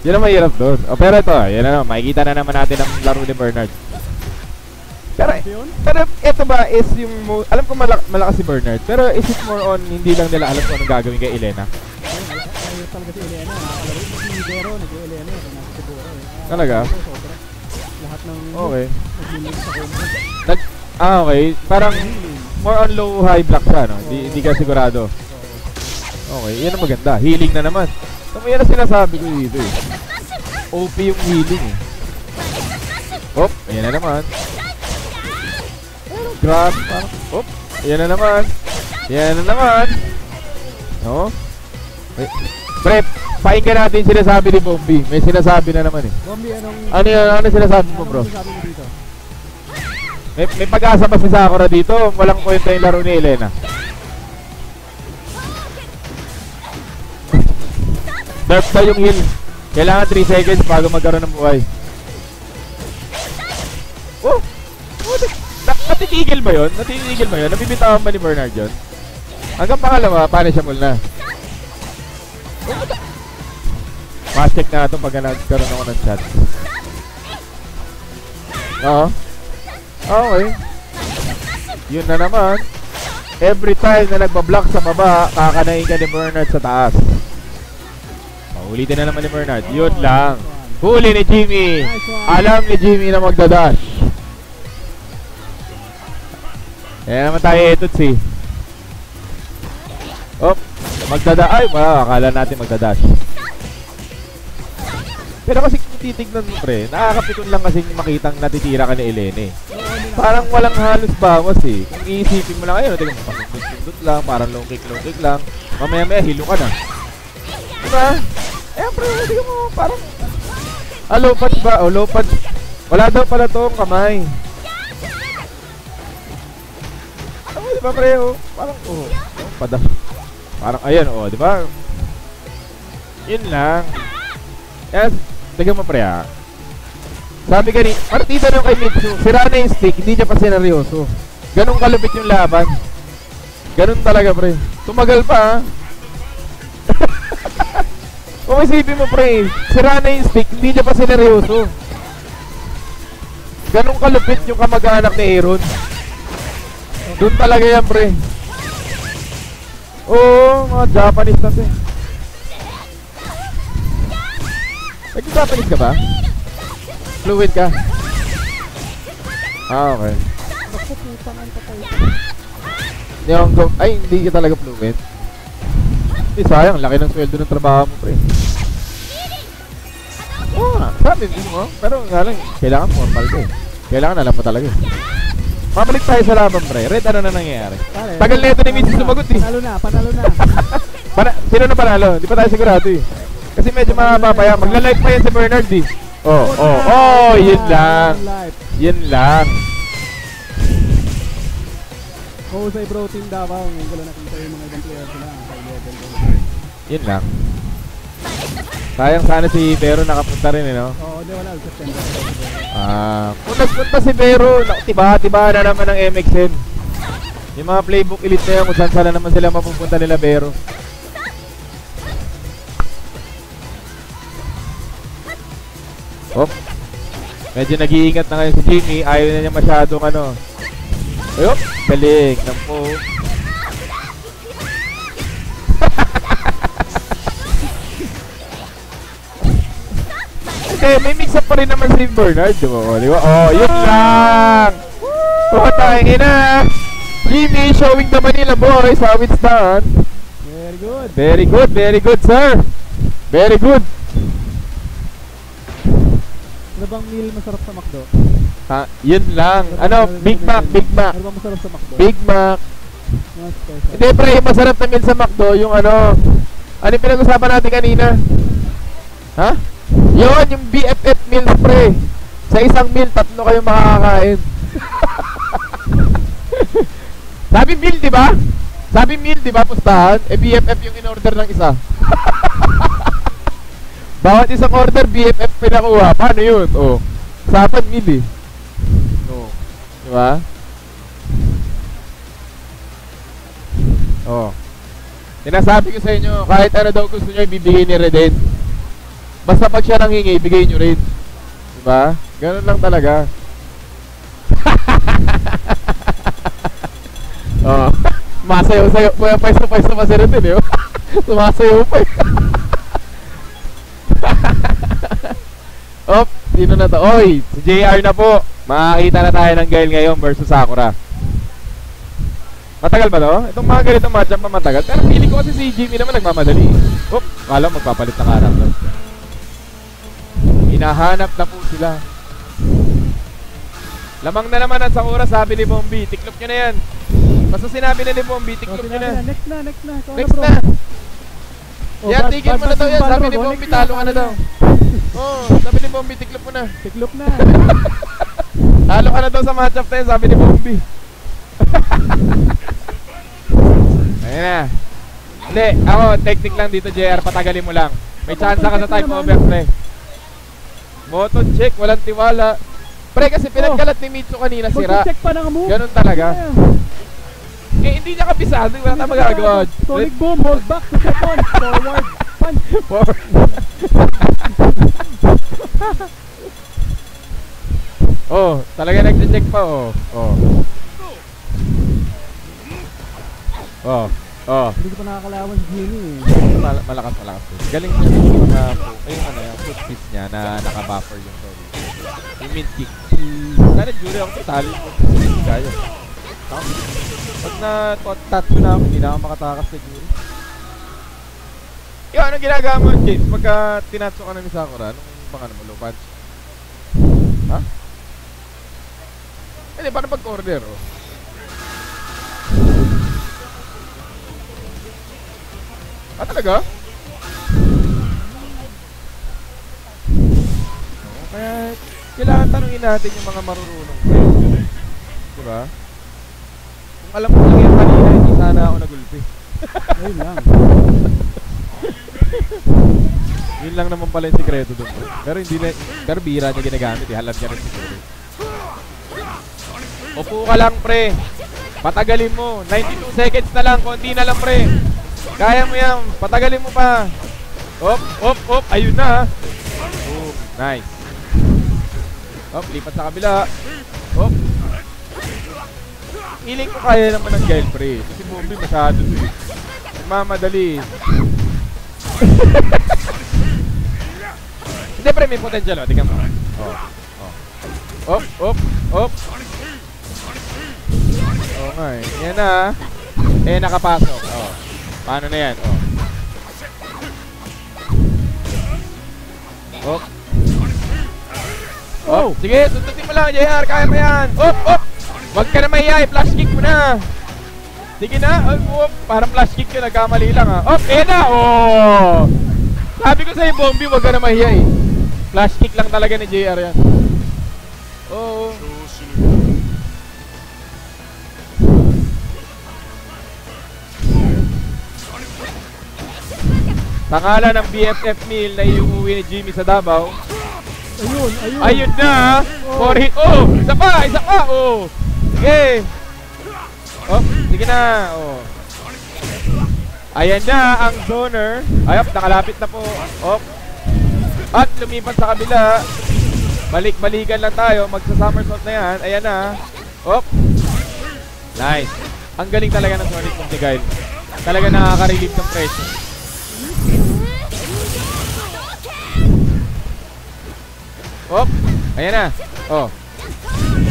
yun ang mahirap dun. O pero ito, yun na, makikita na naman natin ang laro ni Bernard. Pero ito ba is yung alam ko malakas si Bernard, pero is it more on hindi lang nila alam kung anong gagawin kay Elena? Ay, talaga si Elena. Si Dero, nag-Elena. Talaga? Lahat ng Okay. nag-limit sa home. Okay. Parang more on low high block siya, no? Hindi ka sigurado. Okay, yan ang maganda. Healing na naman. So, yan ang sinasabi ko dito eh. OP yung healing eh. Op, ayan na naman. Grab. Op, ayan na naman. Ayan na naman. No? Pre, pakinggan natin sinasabi ni Bombi. May sinasabi na naman eh. Bombi, anong... Ano sinasabi mo bro? Anong sinasabi mo dito? May pag-asa ba si Sakura dito? Walang kwenta yung laro ni Elena. Nerf daw yung heal. Kailangan 3 seconds bago magkaroon ng buhay. Oh! Natitigil ba yun? Natitigil ba yun? Nabibitawan ba ni Bernard yun? Hanggang pangalawa, punishable na. Fast check na ito pag nagkaroon ako ng chat. Oo. Okay. Yun na naman. Every time na nagbablock sa baba, kakanain ka ni Bernard sa taas. Paulitin na naman ni Bernard. Yun lang. Huli ni Jimmy. Alam ni Jimmy na magdadash. Kaya naman tayo etotsi. Oh, magdadash. Ay, akala natin magdadash. Pero kasi kung titignan mo pre, nakakapikon lang kasi makitang natitira ka ni Elena eh. Parang walang halos bawas eh. Kung iisipin mo lang ayun, tingnan mo, pasundot lang, parang low kick lang. Mamaya hilo ka na. Diba? Eh, pre, tingnan mo, parang low punch ba? O low punch. Wala daw pala tong kamay. Ano, diba pre, oh? Parang, pada. Parang, ayan, diba? Yun lang. Yes, tingnan mo pre ha. Sabi ka ni, partida nung kay Mitsu, sira na yung stick, hindi niya pa sineryoso. Ganun kalupit yung laban. Ganun talaga pre. Tumagal pa ha. Kung isipin mo pre, sira na yung stick, hindi niya pa sineryoso. Ganun kalupit yung kamag-anak ni Aaron. Doon talaga yan pre. Oo, mga Japanese na to eh. Nag-Japanese ka ba? Fluid ka? Okay. Ay, hindi ka talaga fluid. Hindi, sayang. Laki ng sweldo ng trabaho mo, pre. Oo nga, sabi mo. Pero nga lang, kailangan formal ka eh. Kailangan alam mo talaga eh. Mabalik tayo sa laban, pre. Red, ano na nangyayari? Tagal na ito ni Mitsu sumagot eh. Panalo na. Sino na panalo? Hindi pa tayo sigurado eh. Kasi medyo mapapaya. Magla-live pa yan si Bernard eh. Yun lang. Yun lang. Husay bro, team Davao. Ngayon ko lang nakita yung mga ibang players sila. Yun lang. Sayang sana si Vero nakapunta rin eh, no? Oo, di wala. September. Kung nagpunta si Vero, tiba-tiba na naman ng MXN. Yung mga playbook elite na yun, kung saan sana naman sila mapupunta nila Bero. Medyo nag-iingat na ngayon si Jimmy. Ayaw na niya masyadong ano. Ayop, galing. Nampo. Okay, may mix-up pa rin naman si Bernard. Di ba? Oh, yun lang. Tangin na. Jimmy showing the Manila boys how it's done. Very good. Very good, very good, sir. Very good. Ano bang meal masarap sa McDo? Ha, yun lang. Ano, Big Mac, Big Mac. Ano bang masarap sa McDo? Big Mac. Mga special. Hindi, pre, yung masarap na meal sa McDo, yung ano. Ano yung pinag-usapan natin kanina? Ha? Yun, yung BFF meals, pre. Sa isang meal, 3 kayong makakakain. Sabi meal, di ba? Sabi meal, di ba, pustahan? Eh, BFF yung in-order ng isa. Bawat isang order, BFF pinakuha. Paano yun? Oh, usapan meal eh. No. Di ba? Oh. Sinasabi ko sa inyo, kahit ano daw gusto nyo, ibibigay ni Reden. Basta pag siya nang hingi, ibigay nyo rin. Diba? Ganun lang talaga. Oh. Masayaw-sayaw. Pwesto-pwesto pa si Reden eh. Sumasayaw pa eh. Op, sino na to? Oy, si JR na po. Makakita na tayo ng Gail ngayon versus Sakura. Matagal ba to? Itong mga ganitong matchup pa matagal. Pero feeling ko kasi si Jimmy naman nagmamadali. Op, kala magpapalit na character. Hinahanap na po sila. Lamang na naman ang Sakura, sabi ni Bombi. Tiklop nyo na yan. Basta sinabi na ni Bombi, tiklop nyo na. Next na. Next na. Yan, tigil mo na daw yan. Sabi ni Bombi, talo ka na daw. Oh, sabi ni Bombi, tiklop mo na. Tiklop na. Talo ka na daw sa matchup na yan, sabi ni Bombi. Ayun na. Hindi, ako, technique lang dito, JR. Patagalin mo lang. May chance ka sa time over, pre. Button check, walang tiwala. Pre, kasi pinagkalat ni Mitsu kanina, sira. Check pa ng move. Ganun talaga. Eh, hindi niya kabisado. Wala na magagawa. Sonic boom, hold back to second. Forward, punch. Forward. Oh, talaga nag-check pa, oh. Hindi ko pa nakakalawan si Jimmy eh. Malakas. Galing niya yung mga yung ano yung foot piece niya na naka-buffer yung sorry. Yung mid kick. Sana jury ako tali ko. Kaya. Pag na-touch na ako, hindi na ako makatakas sa jury. Yung anong ginagawa mo, James? Pagka tinatso ka na ni Sakura, anong pang mo, low punch? Ha? Hindi, paano pag-order, oh? Ah, talaga? Kaya, kailangan tanungin natin yung mga marurunong. Diba? Kung alam ko lang yan kanina, hindi sana ako nagulpi. Ayun lang. Yun lang naman pala yung sikreto doon. Pero hindi na, pero bira niya ginagamit eh. Halad niya rin siguro. Upo ka lang, pre. Patagalin mo. 92 seconds na lang. Konti na lang, pre. Kaya mo yan. Patagalin mo pa. Op. Ayun na. Oh, nice. Op, lipat sa kabila. Op. Feeling ko kaya naman ng Gail, pre. Kasi Bombi masyado eh. Nagmamadali. Hindi, pre, may potential, oh. Tingnan mo. Op. Oo nga eh. Yan na. Eh, nakapasok. Oh. Paano na yan? Oh. Oh. Sige, tuntutin mo lang, JR. Kaya mo yan. Op. Huwag ka na mahiya. Flash kick mo na. Sige na. Op. Parang flash kick yun. Nagkamali lang ha. Op. Ayan na. Oh. Sabi ko sa'yo, Bombi, huwag ka na mahiya eh. Flash kick lang talaga ni JR yan. Oo. Pangalan ng BFF meal na iuwi ni Jimmy sa Davao. Ayun na. For hit. Oh, isa pa. Oh. Sige. Oh, sige Sige na. Oh. Ayan na ang zoner. Ayop, nakalapit na po. Op. At lumipat sa kabila. Balik-balikan lang tayo. Magsa-somersault na yan. Ayan na. Op. Nice. Ang galing talaga ng Sonic Boom ni Guile. Talaga nakaka-relieve ng pressure. Op. Ayan na. Oh.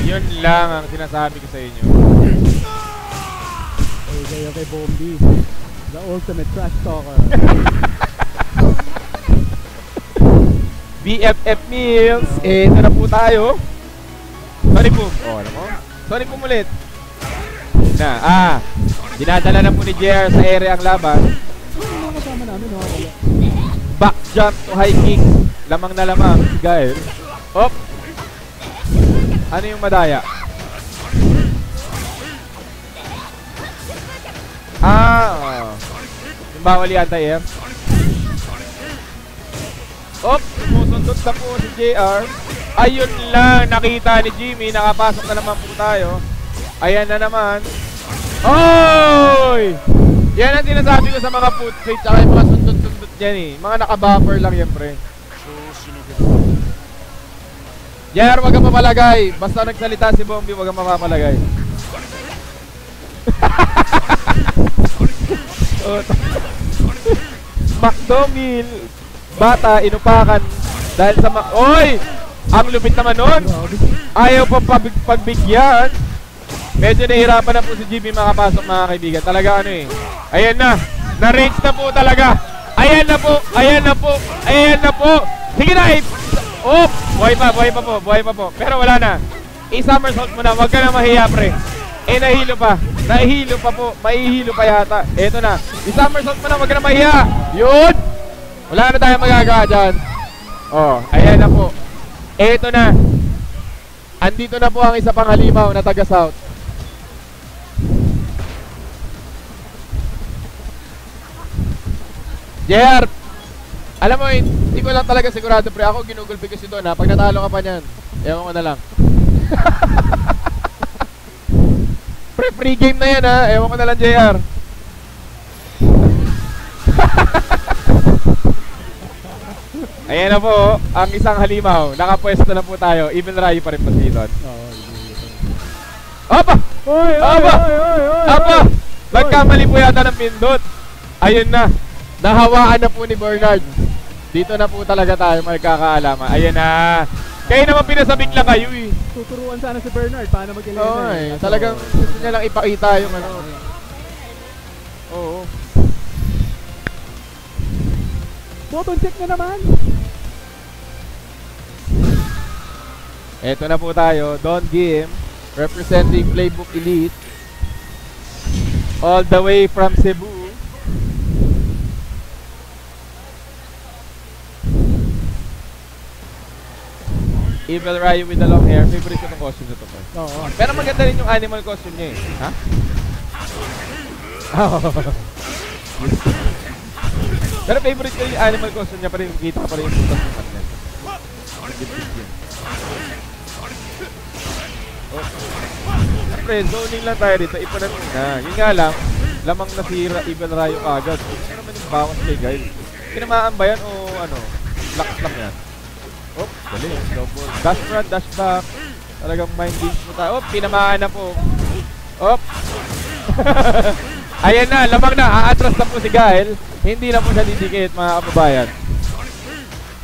Yun lang ang sinasabi ko sa inyo. Okay, Bombi. The ultimate trash talker. BFF Meals. Ito na po tayo. Sonic Boom. Oh, alam mo? Sonic Boom ulit. Na, dinadala na po ni JR sa area ang laban. Ano kasama namin, no? Back jump to high kick. Lamang na lamang si Guile. Op. Ano yung madaya? Yung bawal yung anti-air. Op, sumusundot na po si JR. Ayun lang, nakita ni Jimmy. Nakapasok na naman po tayo. Ayan na naman. Oy! Yan ang sinasabi ko sa mga foot fate tsaka yung mga sundot-sundot dyan eh. Mga naka-buffer lang yan, pre. JR, wag kang mapalagay. Basta nagsalita si Bombi, wag kang mapapalagay. McDomil, bata, inupakan dahil sa Oy! Ang lupit naman nun! Ayaw pa pagbigyan. Medyo nahihirapan na po si GB makapasok, mga kaibigan. Talaga ano eh. Ayan na. Na-range na po talaga. Ayan na po. Ayan na po. Ayan na po. Sige na eh. Oh! Buhay pa po. Pero wala na. I-somersault mo na. Huwag ka na mahiya, pre. Nahihilo pa. Nahihilo pa po. Mahihilo pa yata. Eto na. I-somersault mo na. Huwag ka na mahiya. Yun! Wala na tayong magagawa dyan. Oh, ayan na po. Eto na. Andito na po ang isa pang halimaw na taga-south. JR, alam mo, hindi ko lang talaga sigurado, pre. Ako ginugulpi ko si Don, ha. Pag natalo ka pa niyan, ewan ko na lang. Pre, free game na yan, ha. Ewan ko na lang, JR. Ayan na po, ang isang halimaw. Nakapwesto na po tayo. Even Rayo pa rin pa si Don. Aba! Aba! Aba! Nagkamali po yata ng pindot. Ayun na. Nahawaan na po ni Bernard. Dito na po talaga tayo magkakaalaman. Ayan na. Kaya naman pinasabik lang kayo eh. Tuturuan sana si Bernard paano mag-elena. Oo eh. Talagang gusto niya lang ipakita yung ano. Oo. Button check na naman. Eto na po tayo. Don Gim, representing Playbook Elite. All the way from Cebu. Evil Ryu with the long hair. Favorite ko itong costume na ito. Oo. Pero maganda rin yung animal costume niya eh. Ha? Pero favorite ko yung animal costume niya. Pero kita pa rin yung putas ng kanil. Siyempre, zoning lang tayo dito. Ipanan na. Yun nga lang, lamang nasira Evil Ryu agad. Ano naman yung bawas kay guys? Tinamaan ba yan o ano? Lakas lang yan. Oh, galing. Double. Dash front, dash back. Talagang mind games mo tayo. Oh, tinamaan na po. Oh. Ayan na, lamang na. Aatras na po si Guile. Hindi na po siya didikit, mga kababayan.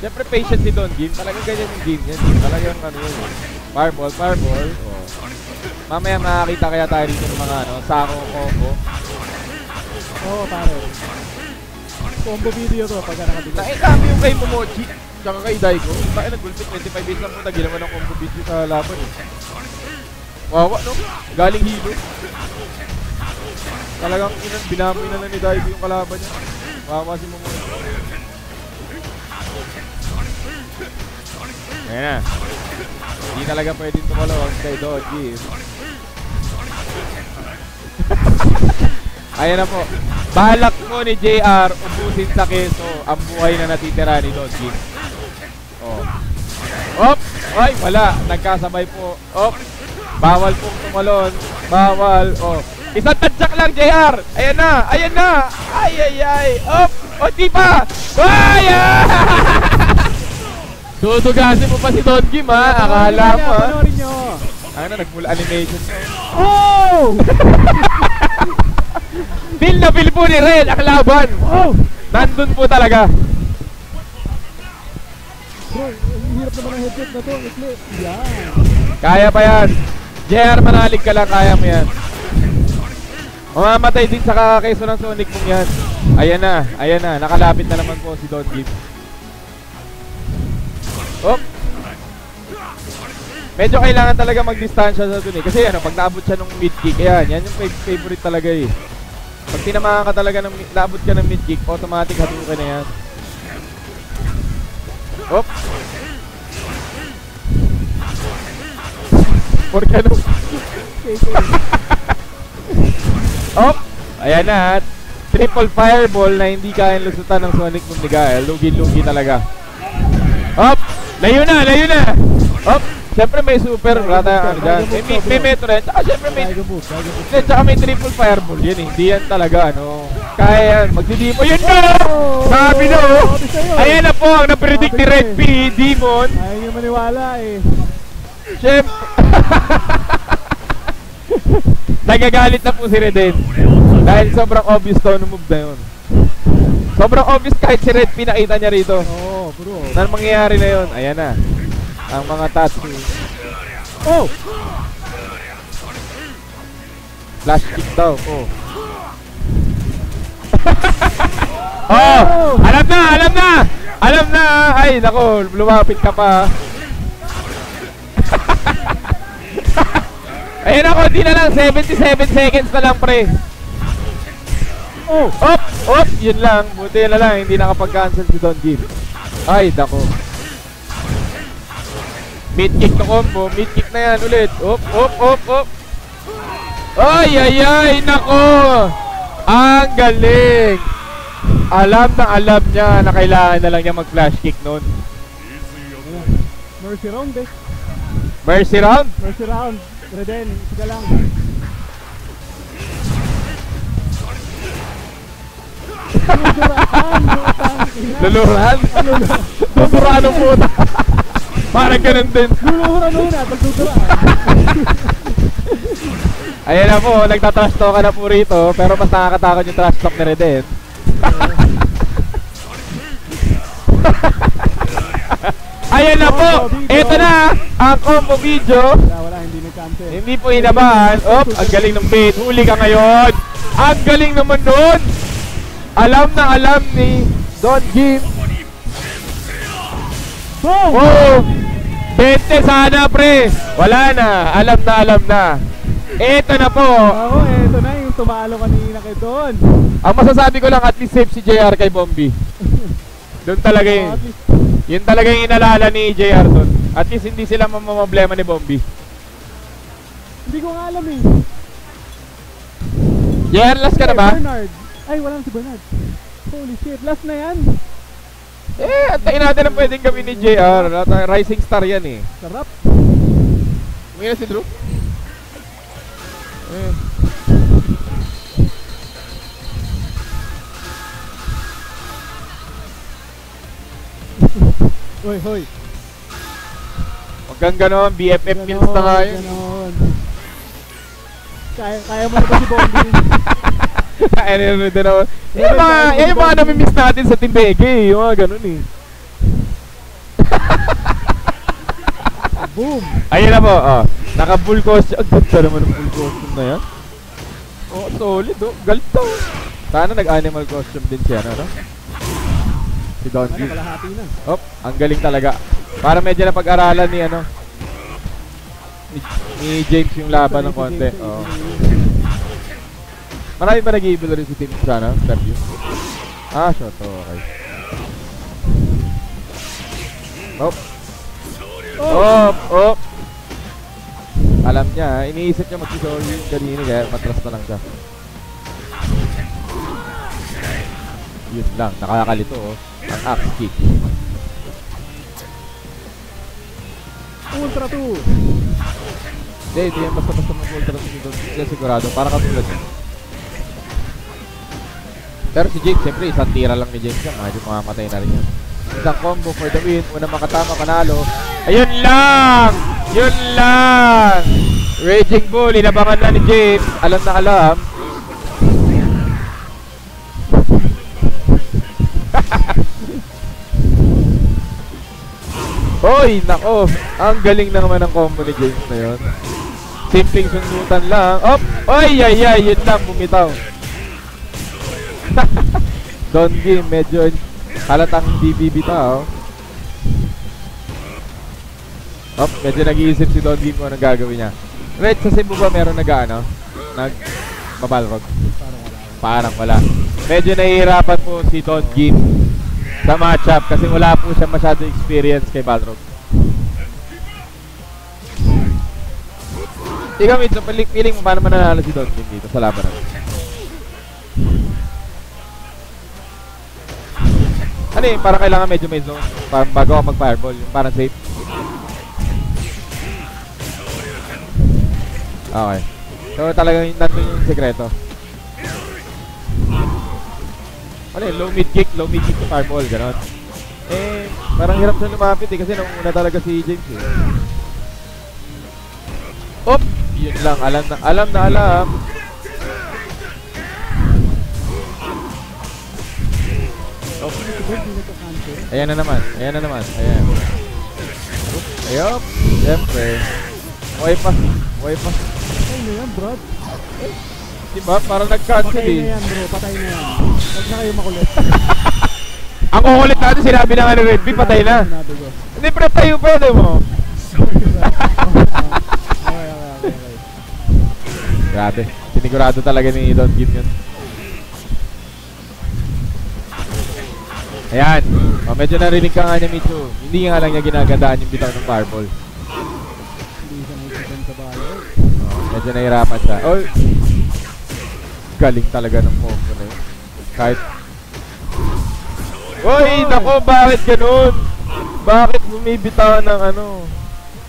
Siyempre, patient si Don Gim. Talagang ganyan yung game yan. Talagang ano yun. Fireball, fireball. Oh. Mamaya makakita kaya tayo dito ng mga ano, sako, combo. Oo, pare. Combo video to pagka nakabigay. Nakikami yung kay Momochi. Tsaka kay Daigo. Bakit nag-gulpit 25 days lang po nagilaman ng combo video sa laban eh. Wawa no? Galing hilo. Talagang binaboy na lang ni Daigo yung kalaban niya. Wawa si Momochi. Ayan na. Hindi talaga pwedeng tumalawag kay Dodgy. Ayan na po. Balak po ni JR ubusin sa keso ang buhay na natitira ni Dodgy. Oh. Op! Ay, wala. Nagkasabay po. Op! Bawal pong tumalon. Bawal. Oh. Isang tadyak lang, JR. Ayan na, ayan na. Ay, ay, ay. Op, o di pa. Ay, dudugasin mo pa si Don Kim, ha? Akala mo, ha? Panorin nyo. Ano, nagmula animation. Oh! Feel na feel po ni Red ang laban. Oh! Nandun po talaga. Bro, ang hirap naman ang headset na to. Ikli. Yan. Kaya pa yan. JR, manalig ka lang, kaya mo yan. Mamamatay din sa kakakaiso ng Sonic mong yan. Ayan na, nakalapit na naman po si Don Kim. Oh! Medyo kailangan talaga magdistansya sa dun eh. Kasi ano, pag naabot siya ng mid-kick, yan yung favorite talaga eh. Pag tinamaan ka talaga ng, naabot ka ng mid-kick, automatic hatukin na yan. Oh! Porkano? Oh! Ayan na. Triple fireball na hindi kayang lusutan ng Sonic Boom ni Gael. Lugi-lugi talaga. Oh! Layo na! Oh! Siyempre may super rata dyan. May metro rin. Tsaka siyempre may... Tsaka may triple fireball. Yan eh. Hindi yan talaga ano. Kaya yan. Magdidipo. Yun na! Sabi na oh! Ayan na po ang napredict ni Red P. Demon. Ayaw nyo maniwala eh. Siyempre. Nagagalit na po si Reden. Dahil sobrang obvious to no move na yun. Sobrang obvious kahit si Red P nakita niya rito. Oo, bro. Nang mangyayari na yun. Ayan na. Ang mga tatsu. Oh! Flash kick daw. Oh. Oh! Alam na! Ay, nako, lumapit ka pa. Ayun ako, di na lang. 77 seconds na lang, pre. Oh! Op! Yun lang. Buti na lang. Hindi nakapag-cancel si Don Kim. Ay, nako. Mid-kick na combo. Mid-kick na yan ulit. Op! Ay, nako! Ang galing! Alam niya na kailangan na lang niya mag-flash kick nun. Mercy round eh. Mercy round? Mercy round. Reden, sige lang. Luluran? Luluran ng puta. Parang ganun din. Luluran muna, pagtuturaan. Ayan na po, nagtatrash talk ka na po rito. Pero mas nakakatakot yung trash talk ni Reden. Ayan na po, ito na ang combo video. Wala, hindi may cancel. Hindi po inabahan. Op, ang galing ng bait. Huli ka ngayon. Ang galing naman nun. Alam ni Don Kim. Boom! Oh! 20 sana, pre. Wala na. Alam na. Ito na po. Ako, eto na yung tumalo kanina kay Don. Ang masasabi ko lang, at least safe si JR kay Bombi. Doon talaga yun. Yun talaga yung inalala ni JR doon. At least hindi sila mamamblema ni Bombi. Hindi ko nga alam eh. JR, last ka na ba? Bernard. Ay, wala na si Bernard. Holy shit, last na yan. Antayin natin ang pwedeng gawin ni JR. Rising star yan eh. Sarap. Uwi na si Drew. Hoy. Huwag kang ganon, BFF kills na nga yun. Ganon. Kaya mo na ba si Bombi? Yung mga namimiss natin sa Team Bege, yung mga ganon eh. Boom! Ayun na po, naka full costume. Ang ganda naman ng full costume na yan. Oh, solid oh, galit to. Sana nag-animal costume din siya, no? Si Don Kim. Kalahati na. Oh, ang galing talaga. Para medyo na pag-aralan ni ni James yung laban ng konti. Oh. Marami ba nag-i-evil rin si Team sana? Review? Shot. Okay. Oh. Alam niya, iniisip niya mag-solo yung kanina kaya matras na lang siya. Yun lang, nakakalito oh. Ang axe kick. Ultra 2. Hindi yan basta-basta mag-ultra si Don Kim. Kaya sigurado, para katulad yun. Pero si James, siyempre, isang tira lang ni James yan. Medyo mamamatay na rin yan. Isang combo for the win. Una makatama, panalo. Ayun lang! Yun lang! Raging Bull, inabangan na ni James. Alam na alam. Hoy, nako. Ang galing na naman ng combo ni James na yun. Simpleng sundutan lang. Op! Oy, ay, yun lang, bumitaw. Don Kim, medyo halatang hindi bibitaw. Op, medyo nag-iisip si Don Kim kung anong gagawin niya. Red, sa Cebu ba meron nag-Babalrog? Parang wala. Medyo nahihirapan po si Don Kim sa matchup kasi wala po siya masyado experience kay Balrog. Ikaw, Mitso, feeling mo paano mananalo si Don Kim dito sa laban natin? Ano yun? Parang kailangan medyo may zone bago ako mag-fireball. Yung parang safe. Okay. So talagang nandun yung sekreto. Ano yun? Low mid kick to fireball. Ganon. Eh, parang hirap siya lumapit eh. Kasi nauna talaga si James eh. Op! Yun lang. Alam na alam. Ayan na naman. Ayan. Ayop. Siyempre. Buhay pa. Ay na yan, bro. Diba? Parang nag-cancel Patay eh. na yan, bro. Patay na yan. Huwag na kayo makulit. Ang kukulit natin, sinabi na nga ni Red B, patay na. Hindi, pero tayo pwede mo. Okay. Grabe. Sinigurado talaga ni Don Kim yun. Ayan. Oh, medyo narinig ka nga niya, Micho. Hindi nga lang niya ginagandaan yung bitaw ng fireball. Hindi siya naisipan sa bayo. Medyo nahirapan siya. Oh, galing talaga ng combo na yun. Kahit... Uy, nako, bakit ganun? Bakit bumibitaw ng ano?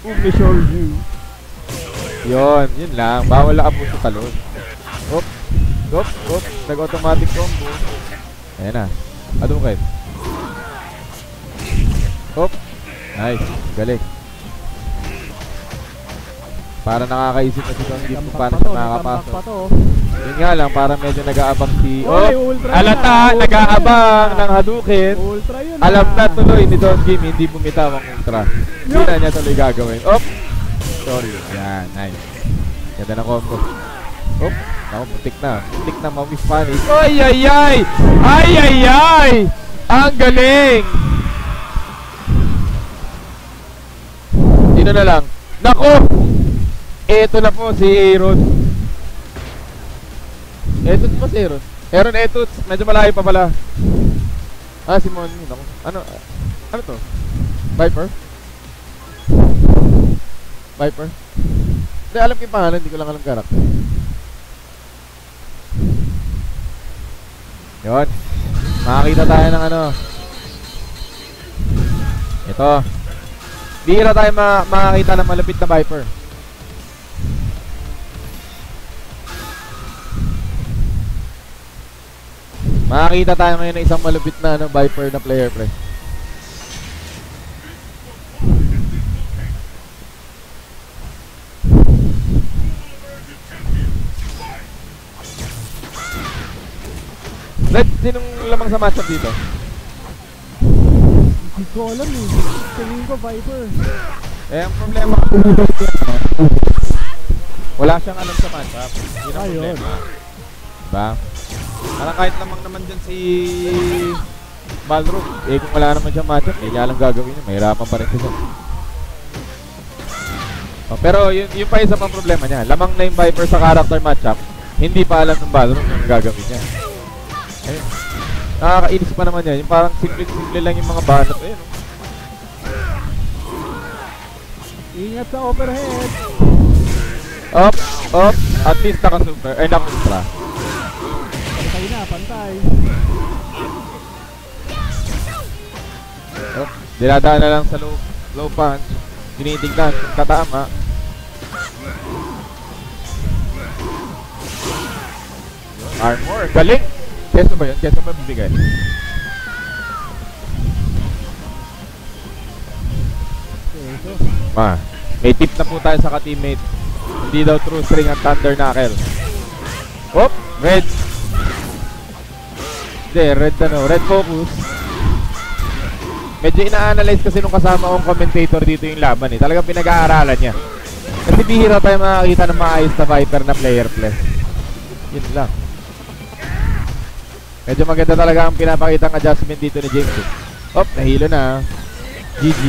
Umishoryu. Yun lang. Bawal lang po sa talon. Op. Nag-automatic combo. Ayan na. Adukit. Op. Nice. Galing. Para nakakaisip na si Don Kim kung paano siya makakapasok. Yun nga lang, para medyo nag-aabang si... Oh! Alata! Nag-aabang ng Hadouken. Alam na tuloy ni Don Kim, hindi bumitaw ang ultra. Hindi na niya tuloy gagawin. Op! Sorry. Yan, nice. Ganda na combo. Op! Ako, putik na ma-Spanish. Ay! Ang galing! Dito na lang. Nako! Eto na po si Aaron. Etuts pa si Aaron. Aaron Etuts. Medyo malayo pa pala. Ah, si Mon. Ano to? Viper? Hindi, alam ko yung pangalan. Hindi ko lang alam karakter. Yun. Makakita tayo ng ano. Ito. Bihira tayo makakita ng malapit na Viper. Makakita tayo ngayon ng isang malupit na Viper na player, pre. Red, sinong lamang sa matchup dito? Hindi ko alam eh. Tingin ko Viper. Eh, ang problema wala siyang alam sa matchup. Yun ang problema. Diba? Parang kahit lamang naman dyan si Balrog, eh kung wala naman siyang matchup, hindi niya alam gagawin niya, mahirapan pa rin siya. Oh, pero yung pa isa pang problema niya, lamang na yung Viper sa character matchup, hindi pa alam ng Balrog yung gagawin niya. Ayun. Nakakainis pa naman yan, yung parang simple lang yung mga banat. Ayun, oh. Ingat sa overhead. Up, at least naka-super, ay naka-ultra. Pantay. Oh, dinadaan na lang sa low punch. Tinitignan kung katama. Armor. Galing. Keso ba yun? Keso ba bibigay? Ma, may tip na po tayo sa ka-teammate. Hindi daw true string ang Thunder Knuckle. Oh, red. Hindi, red ano, red focus. Medyo ina-analyze kasi nung kasama kong commentator dito yung laban eh. Talagang pinag-aaralan niya. Kasi bihira tayo makakita ng maayos na Viper na player play. Yun lang. Medyo maganda talaga ang pinapakitang adjustment dito ni James. Oh, nahilo na. GG.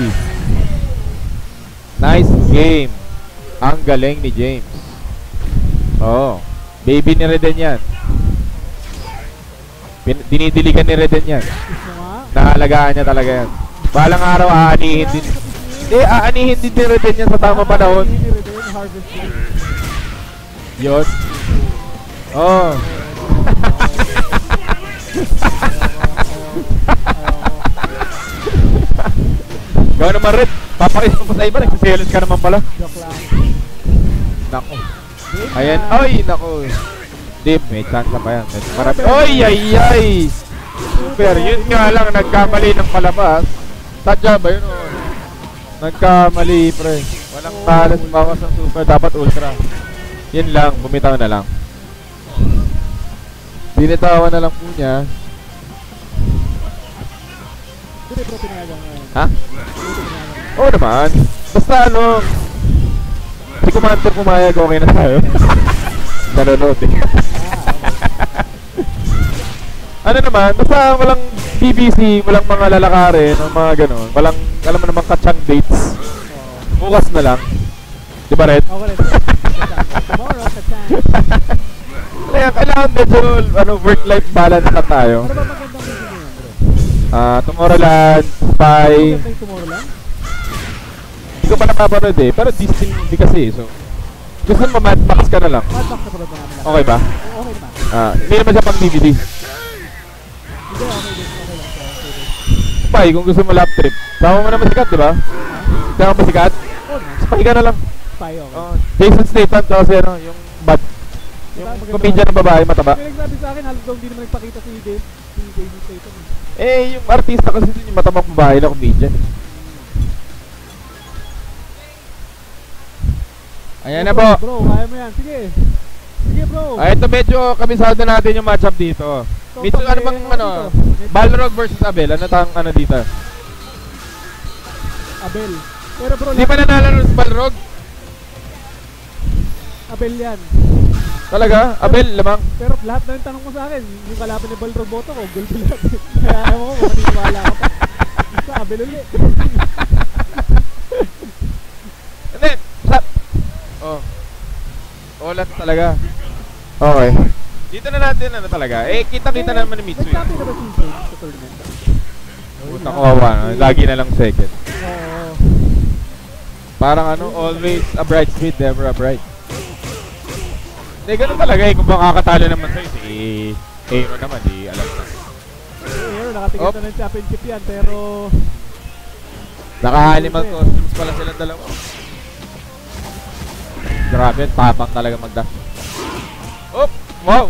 Nice game. Ang galing ni James. Oh, baby ni Reden yan. Dinidiligan ni Reden yan. Naalagaan niya talaga yan. Balang araw aanihin din. Aanihin din ni Reden yan sa tamang panahon. Yun. Oh. Gawin naman Red. Papakita mo pa sa iba. Nagsiselos ka naman pala. Nako. Ayan. Ay, nako. Hindi, may chance pa yan. Marami. Oy, ay, ay. Super. Yun nga lang. Nagkamali ng palabas. Tadya ba yun? Oh. Nagkamali, pre. Walang balas bawas ng super. Dapat ultra. Yun lang. Bumitaw na lang. Binitawan na lang po niya. Ha? Oo naman. Basta ano, si Commander pumayag, okay na tayo. Nanonood eh. Ano naman, basta walang BBC, walang mga lalakarin, mga ganon. Walang, alam mo naman, katsang dates. Bukas na lang. Diba Red? Okay rin. Tomorrow, katsang. Kaya kailangan medyo work-life balance na tayo. Ano ba magandang video niyo, bro? Tomorrowland, Spy. Magandang Tomorrowland? Hindi ko pa napapanood eh, pero Disney hindi kasi so gusto mo Mad Max ka na lang. Mad Max na pala namin lang. Okay ba? Okay naman. Hindi naman siya pang DVD. Hindi, okay din. Okay lang. Spy, kung gusto mo lap trip. Sama mo naman sikat, di ba? Sama mo sikat? Oo na. Spy ka na lang. Spy, okay. Jason Statham kasi ano, yung bad. Yung comedian ng babae, mataba. May nagsabi sa akin, halos daw hindi naman nagpakita si Jason Statham. Yung artista kasi dun yung matabang babae na comedian. Ayan na po. Bro, kaya mo yan. Sige. Sige bro. Ito medyo kabisado natin yung matchup dito. Mitsu, ano bang ano? Balrog versus Abel. Ano tang ano dito? Abel. Pero bro, hindi pa nanalo ng Balrog? Abel yan. Talaga? Abel, lamang? Pero lahat na yung tanong mo sa akin, yung kalaban ni Balrog Boto ko, gulbil lang. Kaya ayaw mo, maniniwala ka pa. Sa Abel ulit. Hindi, oh. Olat talaga. Okay. Dito na natin ano talaga. Kita-kita naman ni Mitsu. Nagsabi na ba si James sa tournament? Puta kawawa, no? Lagi na lang second. Oo. Parang ano, always a bridesmaid, never a bride. Hindi, ganun talaga eh. Kung makakatalo naman sa'yo, si Aero naman, di alam na. Aero, nakatigil na ng championship yan, pero... Naka-animal costumes pala silang dalawa. Grabe, tapang talaga magdash. Oh, wow!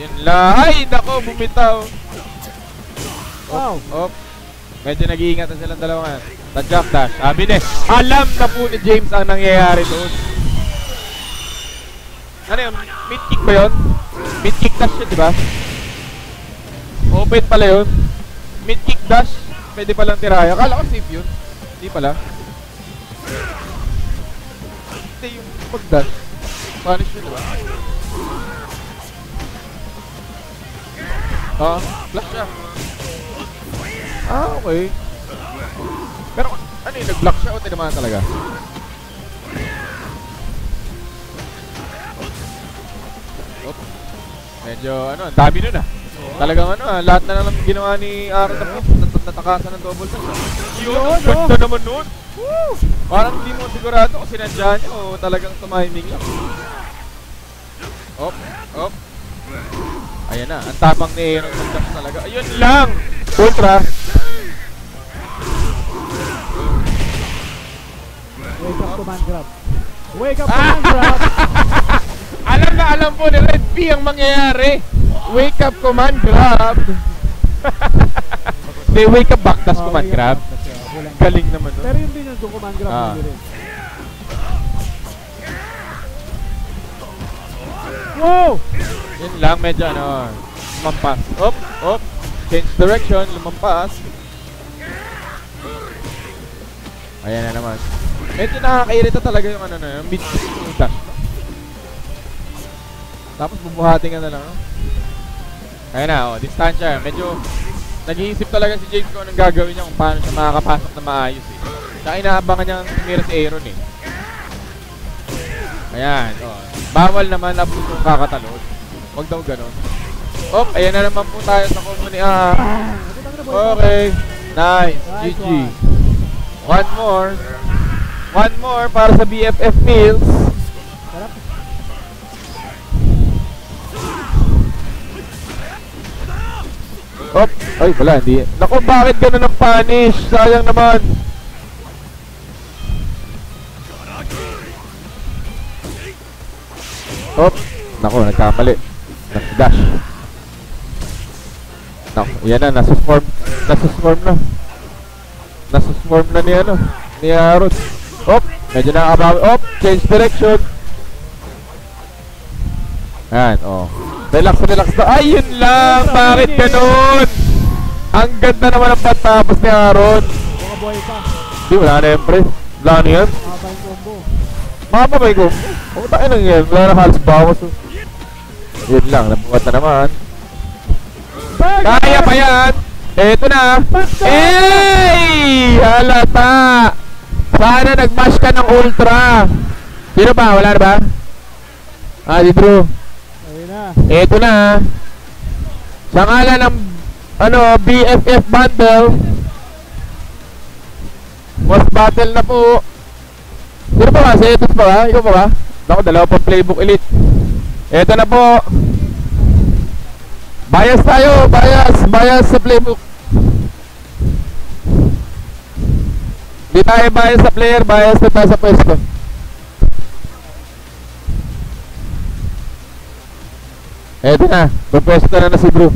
Yun lang. Ay, nako, bumitaw. Wow! Oh, medyo nag-iingat na silang dalawa nga. Jump dash. Sabi na, alam na po ni James ang nangyayari doon. Ano yun? Mid-kick ba yun? Mid-kick dash yun, diba? Open pala yun. Mid-kick dash. Pwede palang tiraya. Akala ko safe yun. Hindi pala. Hindi yung pag-dash. Punish yun, diba? Flash siya. Okay. Pero ano yun, nag-block siya o tinamaan talaga? Oop. Medyo ano, ang dami nun ah. Talagang ano ah, lahat na lang ginawa ni Aaron na po. Natakasan ng double touch. Yun, ganda naman nun. Woo! Parang hindi mo sigurado kung sinadya niya o talagang tumiming lang. Op, op. Ayan na, ang tapang ni Aaron mag-dash talaga. Ayun lang! Ultra! Wake up command grab. Wake up command grab. Alam na alam po ni Red P ang mangyayari. Wake up command grab. Hindi, wake up back tas command grab. Galing naman no? Pero yun din yung command grab mo rin. Wow! Yun lang, medyo ano, lumampas. Op, op. Change direction, lumampas. Ayan na naman. Medyo nakakairita talaga yung ano na yun, mid dash. Tapos bubuhatin ka na lang. No? Ayan na, oh, distansya. Medyo nag-iisip talaga si James kung anong gagawin niya kung paano siya makakapasok na maayos eh. Saka inaabangan niyang tumira si Aaron eh. Ayan, oh. Bawal naman na kung kakatalon. Huwag daw ganon. Oh, ayan na naman po tayo sa community. Okay. Nice. GG. One more. One more para sa BFF Meals. Oh, ay wala, hindi. Naku, bakit ganun ang punish? Sayang naman. Oh, naku, nagkamali. Nag-dash. Naku, yan na, nasa-swarm. Nasa-swarm na. Nasa-swarm na ni ano, ni Aaron. Oh, medyo nakakabawi. Oh, change direction. Ayan, oh. Relax, relax na. Ay, yun lang! Bakit ganun? Ang ganda naman ang patapos ni Aaron. Mga buhay pa. Di, wala na yan, pre. Wala na yan. Mahaba yung combo. Mahaba ba yung combo? Oh, tayo lang yan. Wala na halos bawas. Oh. Yun lang, nabuhat na naman. Kaya pa yan! Eto na! Ey! Halata! Sana nag-mash ka ng ultra! Sino ba? Wala na ba? Ah, si Drew. Ayun na. Eto na! Sa ngalan ng ano, BFF bundle. Boss battle na po. Sino pa ba? Si Etos pa ba? Ikaw pa ba? Naku, dalawa pang playbook elite. Eto na po. Bias tayo, bias sa playbook. Di tayo bias sa player, bias na tayo sa pwesto. Eto na, pwesto na si Drew.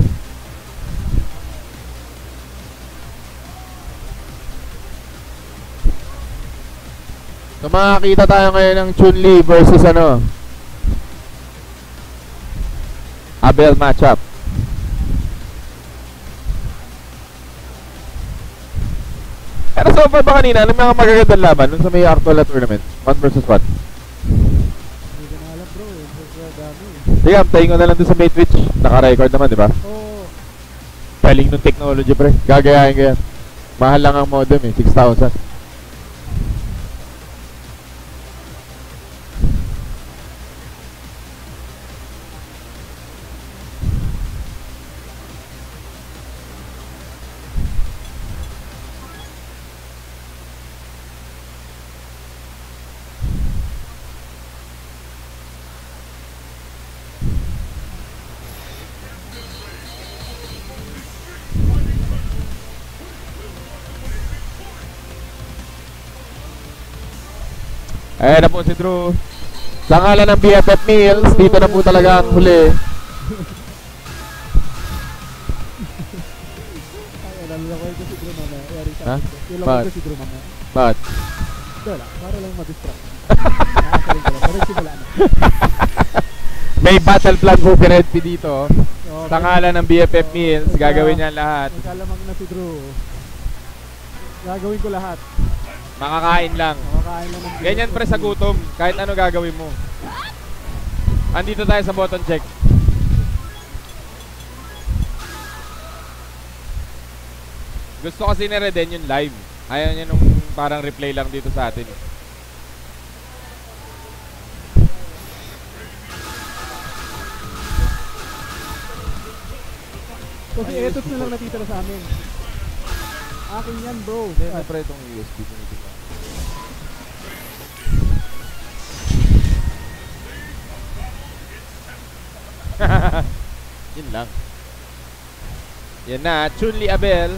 So makakita tayo ngayon ng Chun-Li versus ano, Abel matchup. Pero so far ba kanina, anong mga magagandang laban nung sa may Artola tournament? 1 versus 1. Hindi ko na alam bro. Yung dami. Sige, amtayin ko na lang dun sa may Twitch. Naka-record naman, di ba? Oo. Galing ng technology, pre. Gagayahin ko yan. Mahal lang ang modem eh, 6,000. Ayan na po si Drew. Sa ngalan ng BFF Meals, dito na po talaga ang huli. Ay, alam ko ito si Drew mamaya. Ha? Ilang Bakit? ko si Drew mamaya. Bakit? Wala, para lang ma-distract. Nakakasaling ko lang. Pero simula na. May battle plan po si Red P dito. Okay. Sa ngalan ng BFF Meals, gagawin niya lahat. Nagkalamang na si Drew. Gagawin ko lahat. Makakain lang. Makakain lang ng Ganyan pre sa gutom. Kahit ano gagawin mo. Andito tayo sa button check. Gusto kasi ni Reden yung live. Ayaw niya nung parang replay lang dito sa atin. Kasi etos na lang natitira sa amin. Akin yan bro. Hindi, pre itong USB ko nito. Yun lang. Yan na, Chun-Li Abel.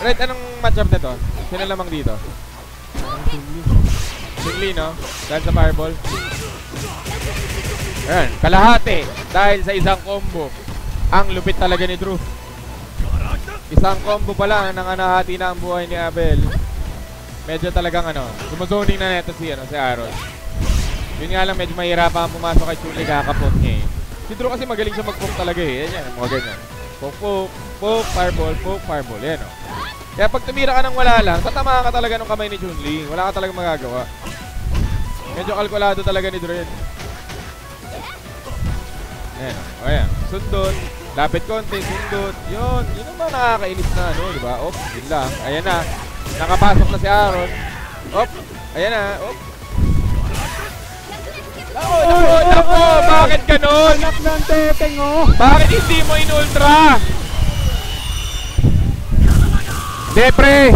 Red, anong matchup na to? Sino lamang dito? Si Chun-Li, no? Dahil sa fireball. Ayan, kalahati. Dahil sa isang combo. Ang lupit talaga ni Drew. Isang combo pa lang nang nahati na ang buhay ni Abel. Medyo talagang sumuzoning na neto si Aaron. Yun nga lang, medyo mahirapan pumasok kay Chun-Li, kakapot niya eh. Si Drew kasi magaling siya mag-poke talaga eh. Yan, mga ganyan. Poke, fireball. Yan o. Kaya pag tumira ka ng wala lang, tatamaan ka talaga ng kamay ni Chun-Li. Wala ka talagang magagawa. Medyo kalkulado talaga ni Drew yan. Ayan o. Ayan. Sundot. Lapit konti. Sundot. Yun naman nakakainis na diba? Op. Yun lang. Ayan na. Nakapasok na si Aaron. Op. Ayan na. Op. Nako. Bakit ganun? Anak ng teteng, oh. Bakit hindi mo in-ultra? Depre.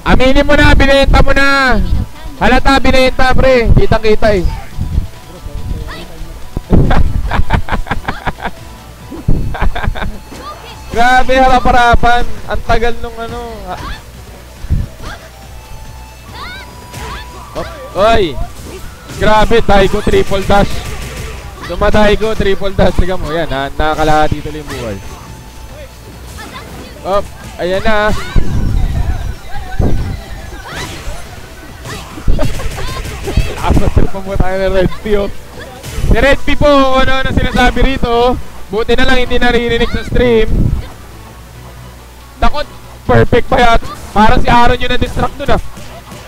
Aminin mo na. Binenta mo na. Halata, binenta, pre. Kitang-kita eh. Grabe, harap-harapan. Ang tagal nung Oy! Grabe, Daigo triple dash. Daigo triple dash. Tignan mo, yan. Nakakalahati tuloy yung buhay. Op, ayan na. Nakapasal pa mo tayo ng Red P, oh. Si Red P po, ano sinasabi rito. Buti na lang hindi naririnig sa stream. Takot, perfect pa yan. Parang si Aaron yun na-distract doon ah.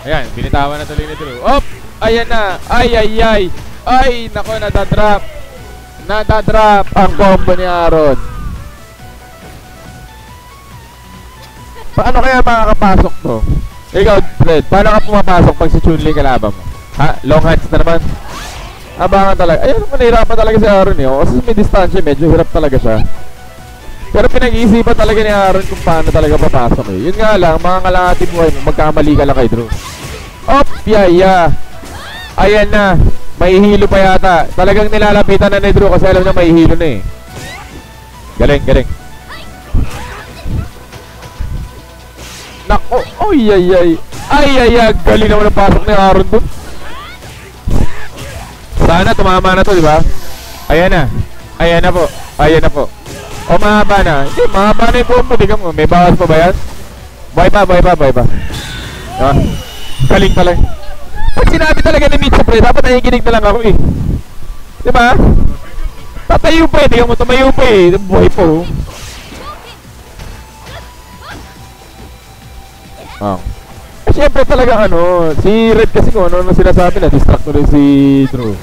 Ayan, binitawan na tuloy ni Drew. Op, ayan na. Ay, nako, nadadrop. Nadadrop ang combo ni Aaron. Paano kaya makakapasok to? Ikaw, Fred, paano ka pumapasok pag si Chun-Li kalaban mo? Ha? Long hands na naman? Abangan talaga. Ayun, manahirapan talaga si Aaron eh. Kasi may distansya, medyo hirap talaga siya. Pero pinag-iisipan talaga ni Aaron kung paano talaga papasok eh. Yun nga lang, mga kalahati buhay mo, magkamali ka lang kay Drew. Op, yeah. Ayan na. May hilo pa yata. Talagang nilalapitan na ni Drew kasi alam niya may hilo na eh. Galing. Nako, ay. Galing naman ang pasok ni Aaron dun. Sana tumama na to, di ba? Ayan na po. O mahaba na. Hindi, mahaba na yung combo. Tignan mo, may bawas pa ba yan? Buhay pa. Ah, galing pala. Pag sinabi talaga ni Mitch, pre, dapat nakikinig na lang ako eh. Di ba? Tatayo pa eh. Tignan mo, tumayo pa eh. Buhay po. Siyempre talaga si Red kasi kung ano sinasabi na, distract rin si Drew.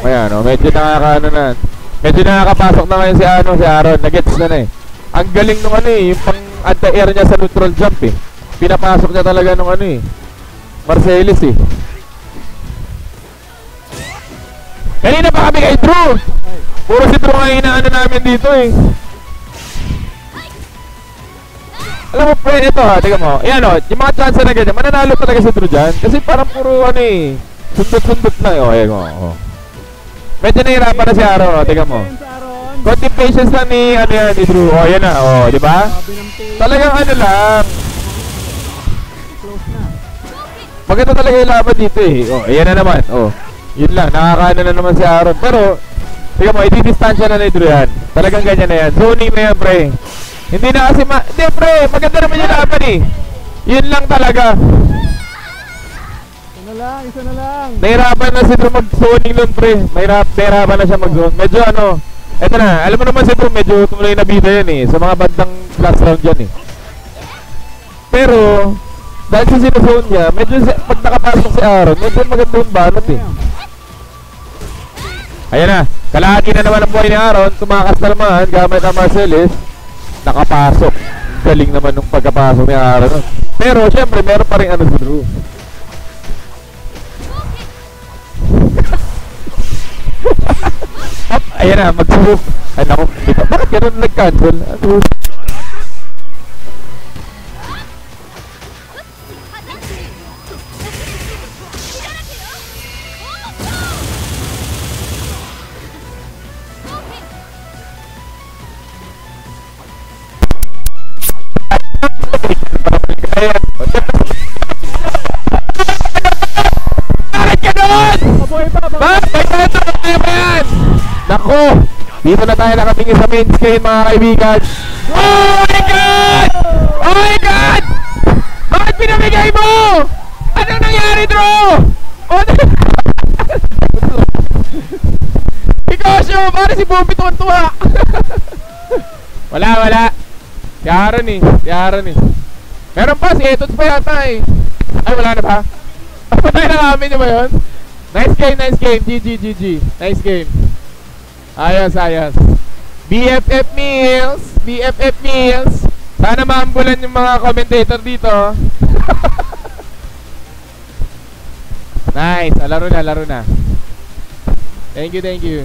Ayan, medyo medyo nakakapasok na ngayon si Aaron, nagets na eh. Ang galing nung yung pang anti-air niya sa neutral jump eh. Pinapasok niya talaga nung Marcelis eh. Kanina pa kami kay Drew. Puro si Drew nga inaano namin dito eh. Alam mo pre, ito ha, tingnan mo. Ayan yung mga chance na ganyan, mananalo talaga si Drew dyan. Kasi parang puro sundot-sundot na ayan mo. Medyo nahirapan na si Aaron, tingnan mo. Konti patience lang ni Drew. Ayan na, di ba? Talagang lang. Maganda talaga yung laban dito eh. Ayan na naman. Yun lang, nakakaano na naman si Aaron. Pero, tingnan mo, iti-distansya na ni Drew yan. Talagang ganyan na yan. Zoning na yan, pre. Hindi na kasi hindi, pre. Maganda naman yung laban eh. Yun lang talaga. Isa na lang. Nahirapan na si Drew mag-zoning nun, pre. Nahirapan na siya mag-zone. Medyo eto na, alam mo naman si Drew, medyo tumuloy na bida yan eh. Sa mga bandang last round yan eh. Pero, dahil sa sinuzone niya, medyo pag nakapasok si Aaron, medyo maganda yung banot eh. Ayan na, kalahati na naman ang buhay ni Aaron. Tumakas na naman, gamit ang Marcelis. Nakapasok. Galing naman nung pagkapasok ni Aaron. Pero, syempre, meron pa rin si Drew. Ayan na, mag-swoop. Ay naku, bakit ganun nag-cancel? Nako! Dito na tayo nakatingin sa main screen mga kaibigan. Oh my God! Oh my God! Bakit pinamigay mo? Anong nangyari, Drew? Pikosyo! Parang si Bobby tuwan-tuwa. Wala. Si Aaron eh. Meron pa, si Etots pa yata eh. Ay, wala na ba? Patay na kami niyo ba yun? Nice game. GG. Nice game. Ayos. BFF meals. Sana maambulan yung mga commentator dito. Nice. Laro na. Thank you.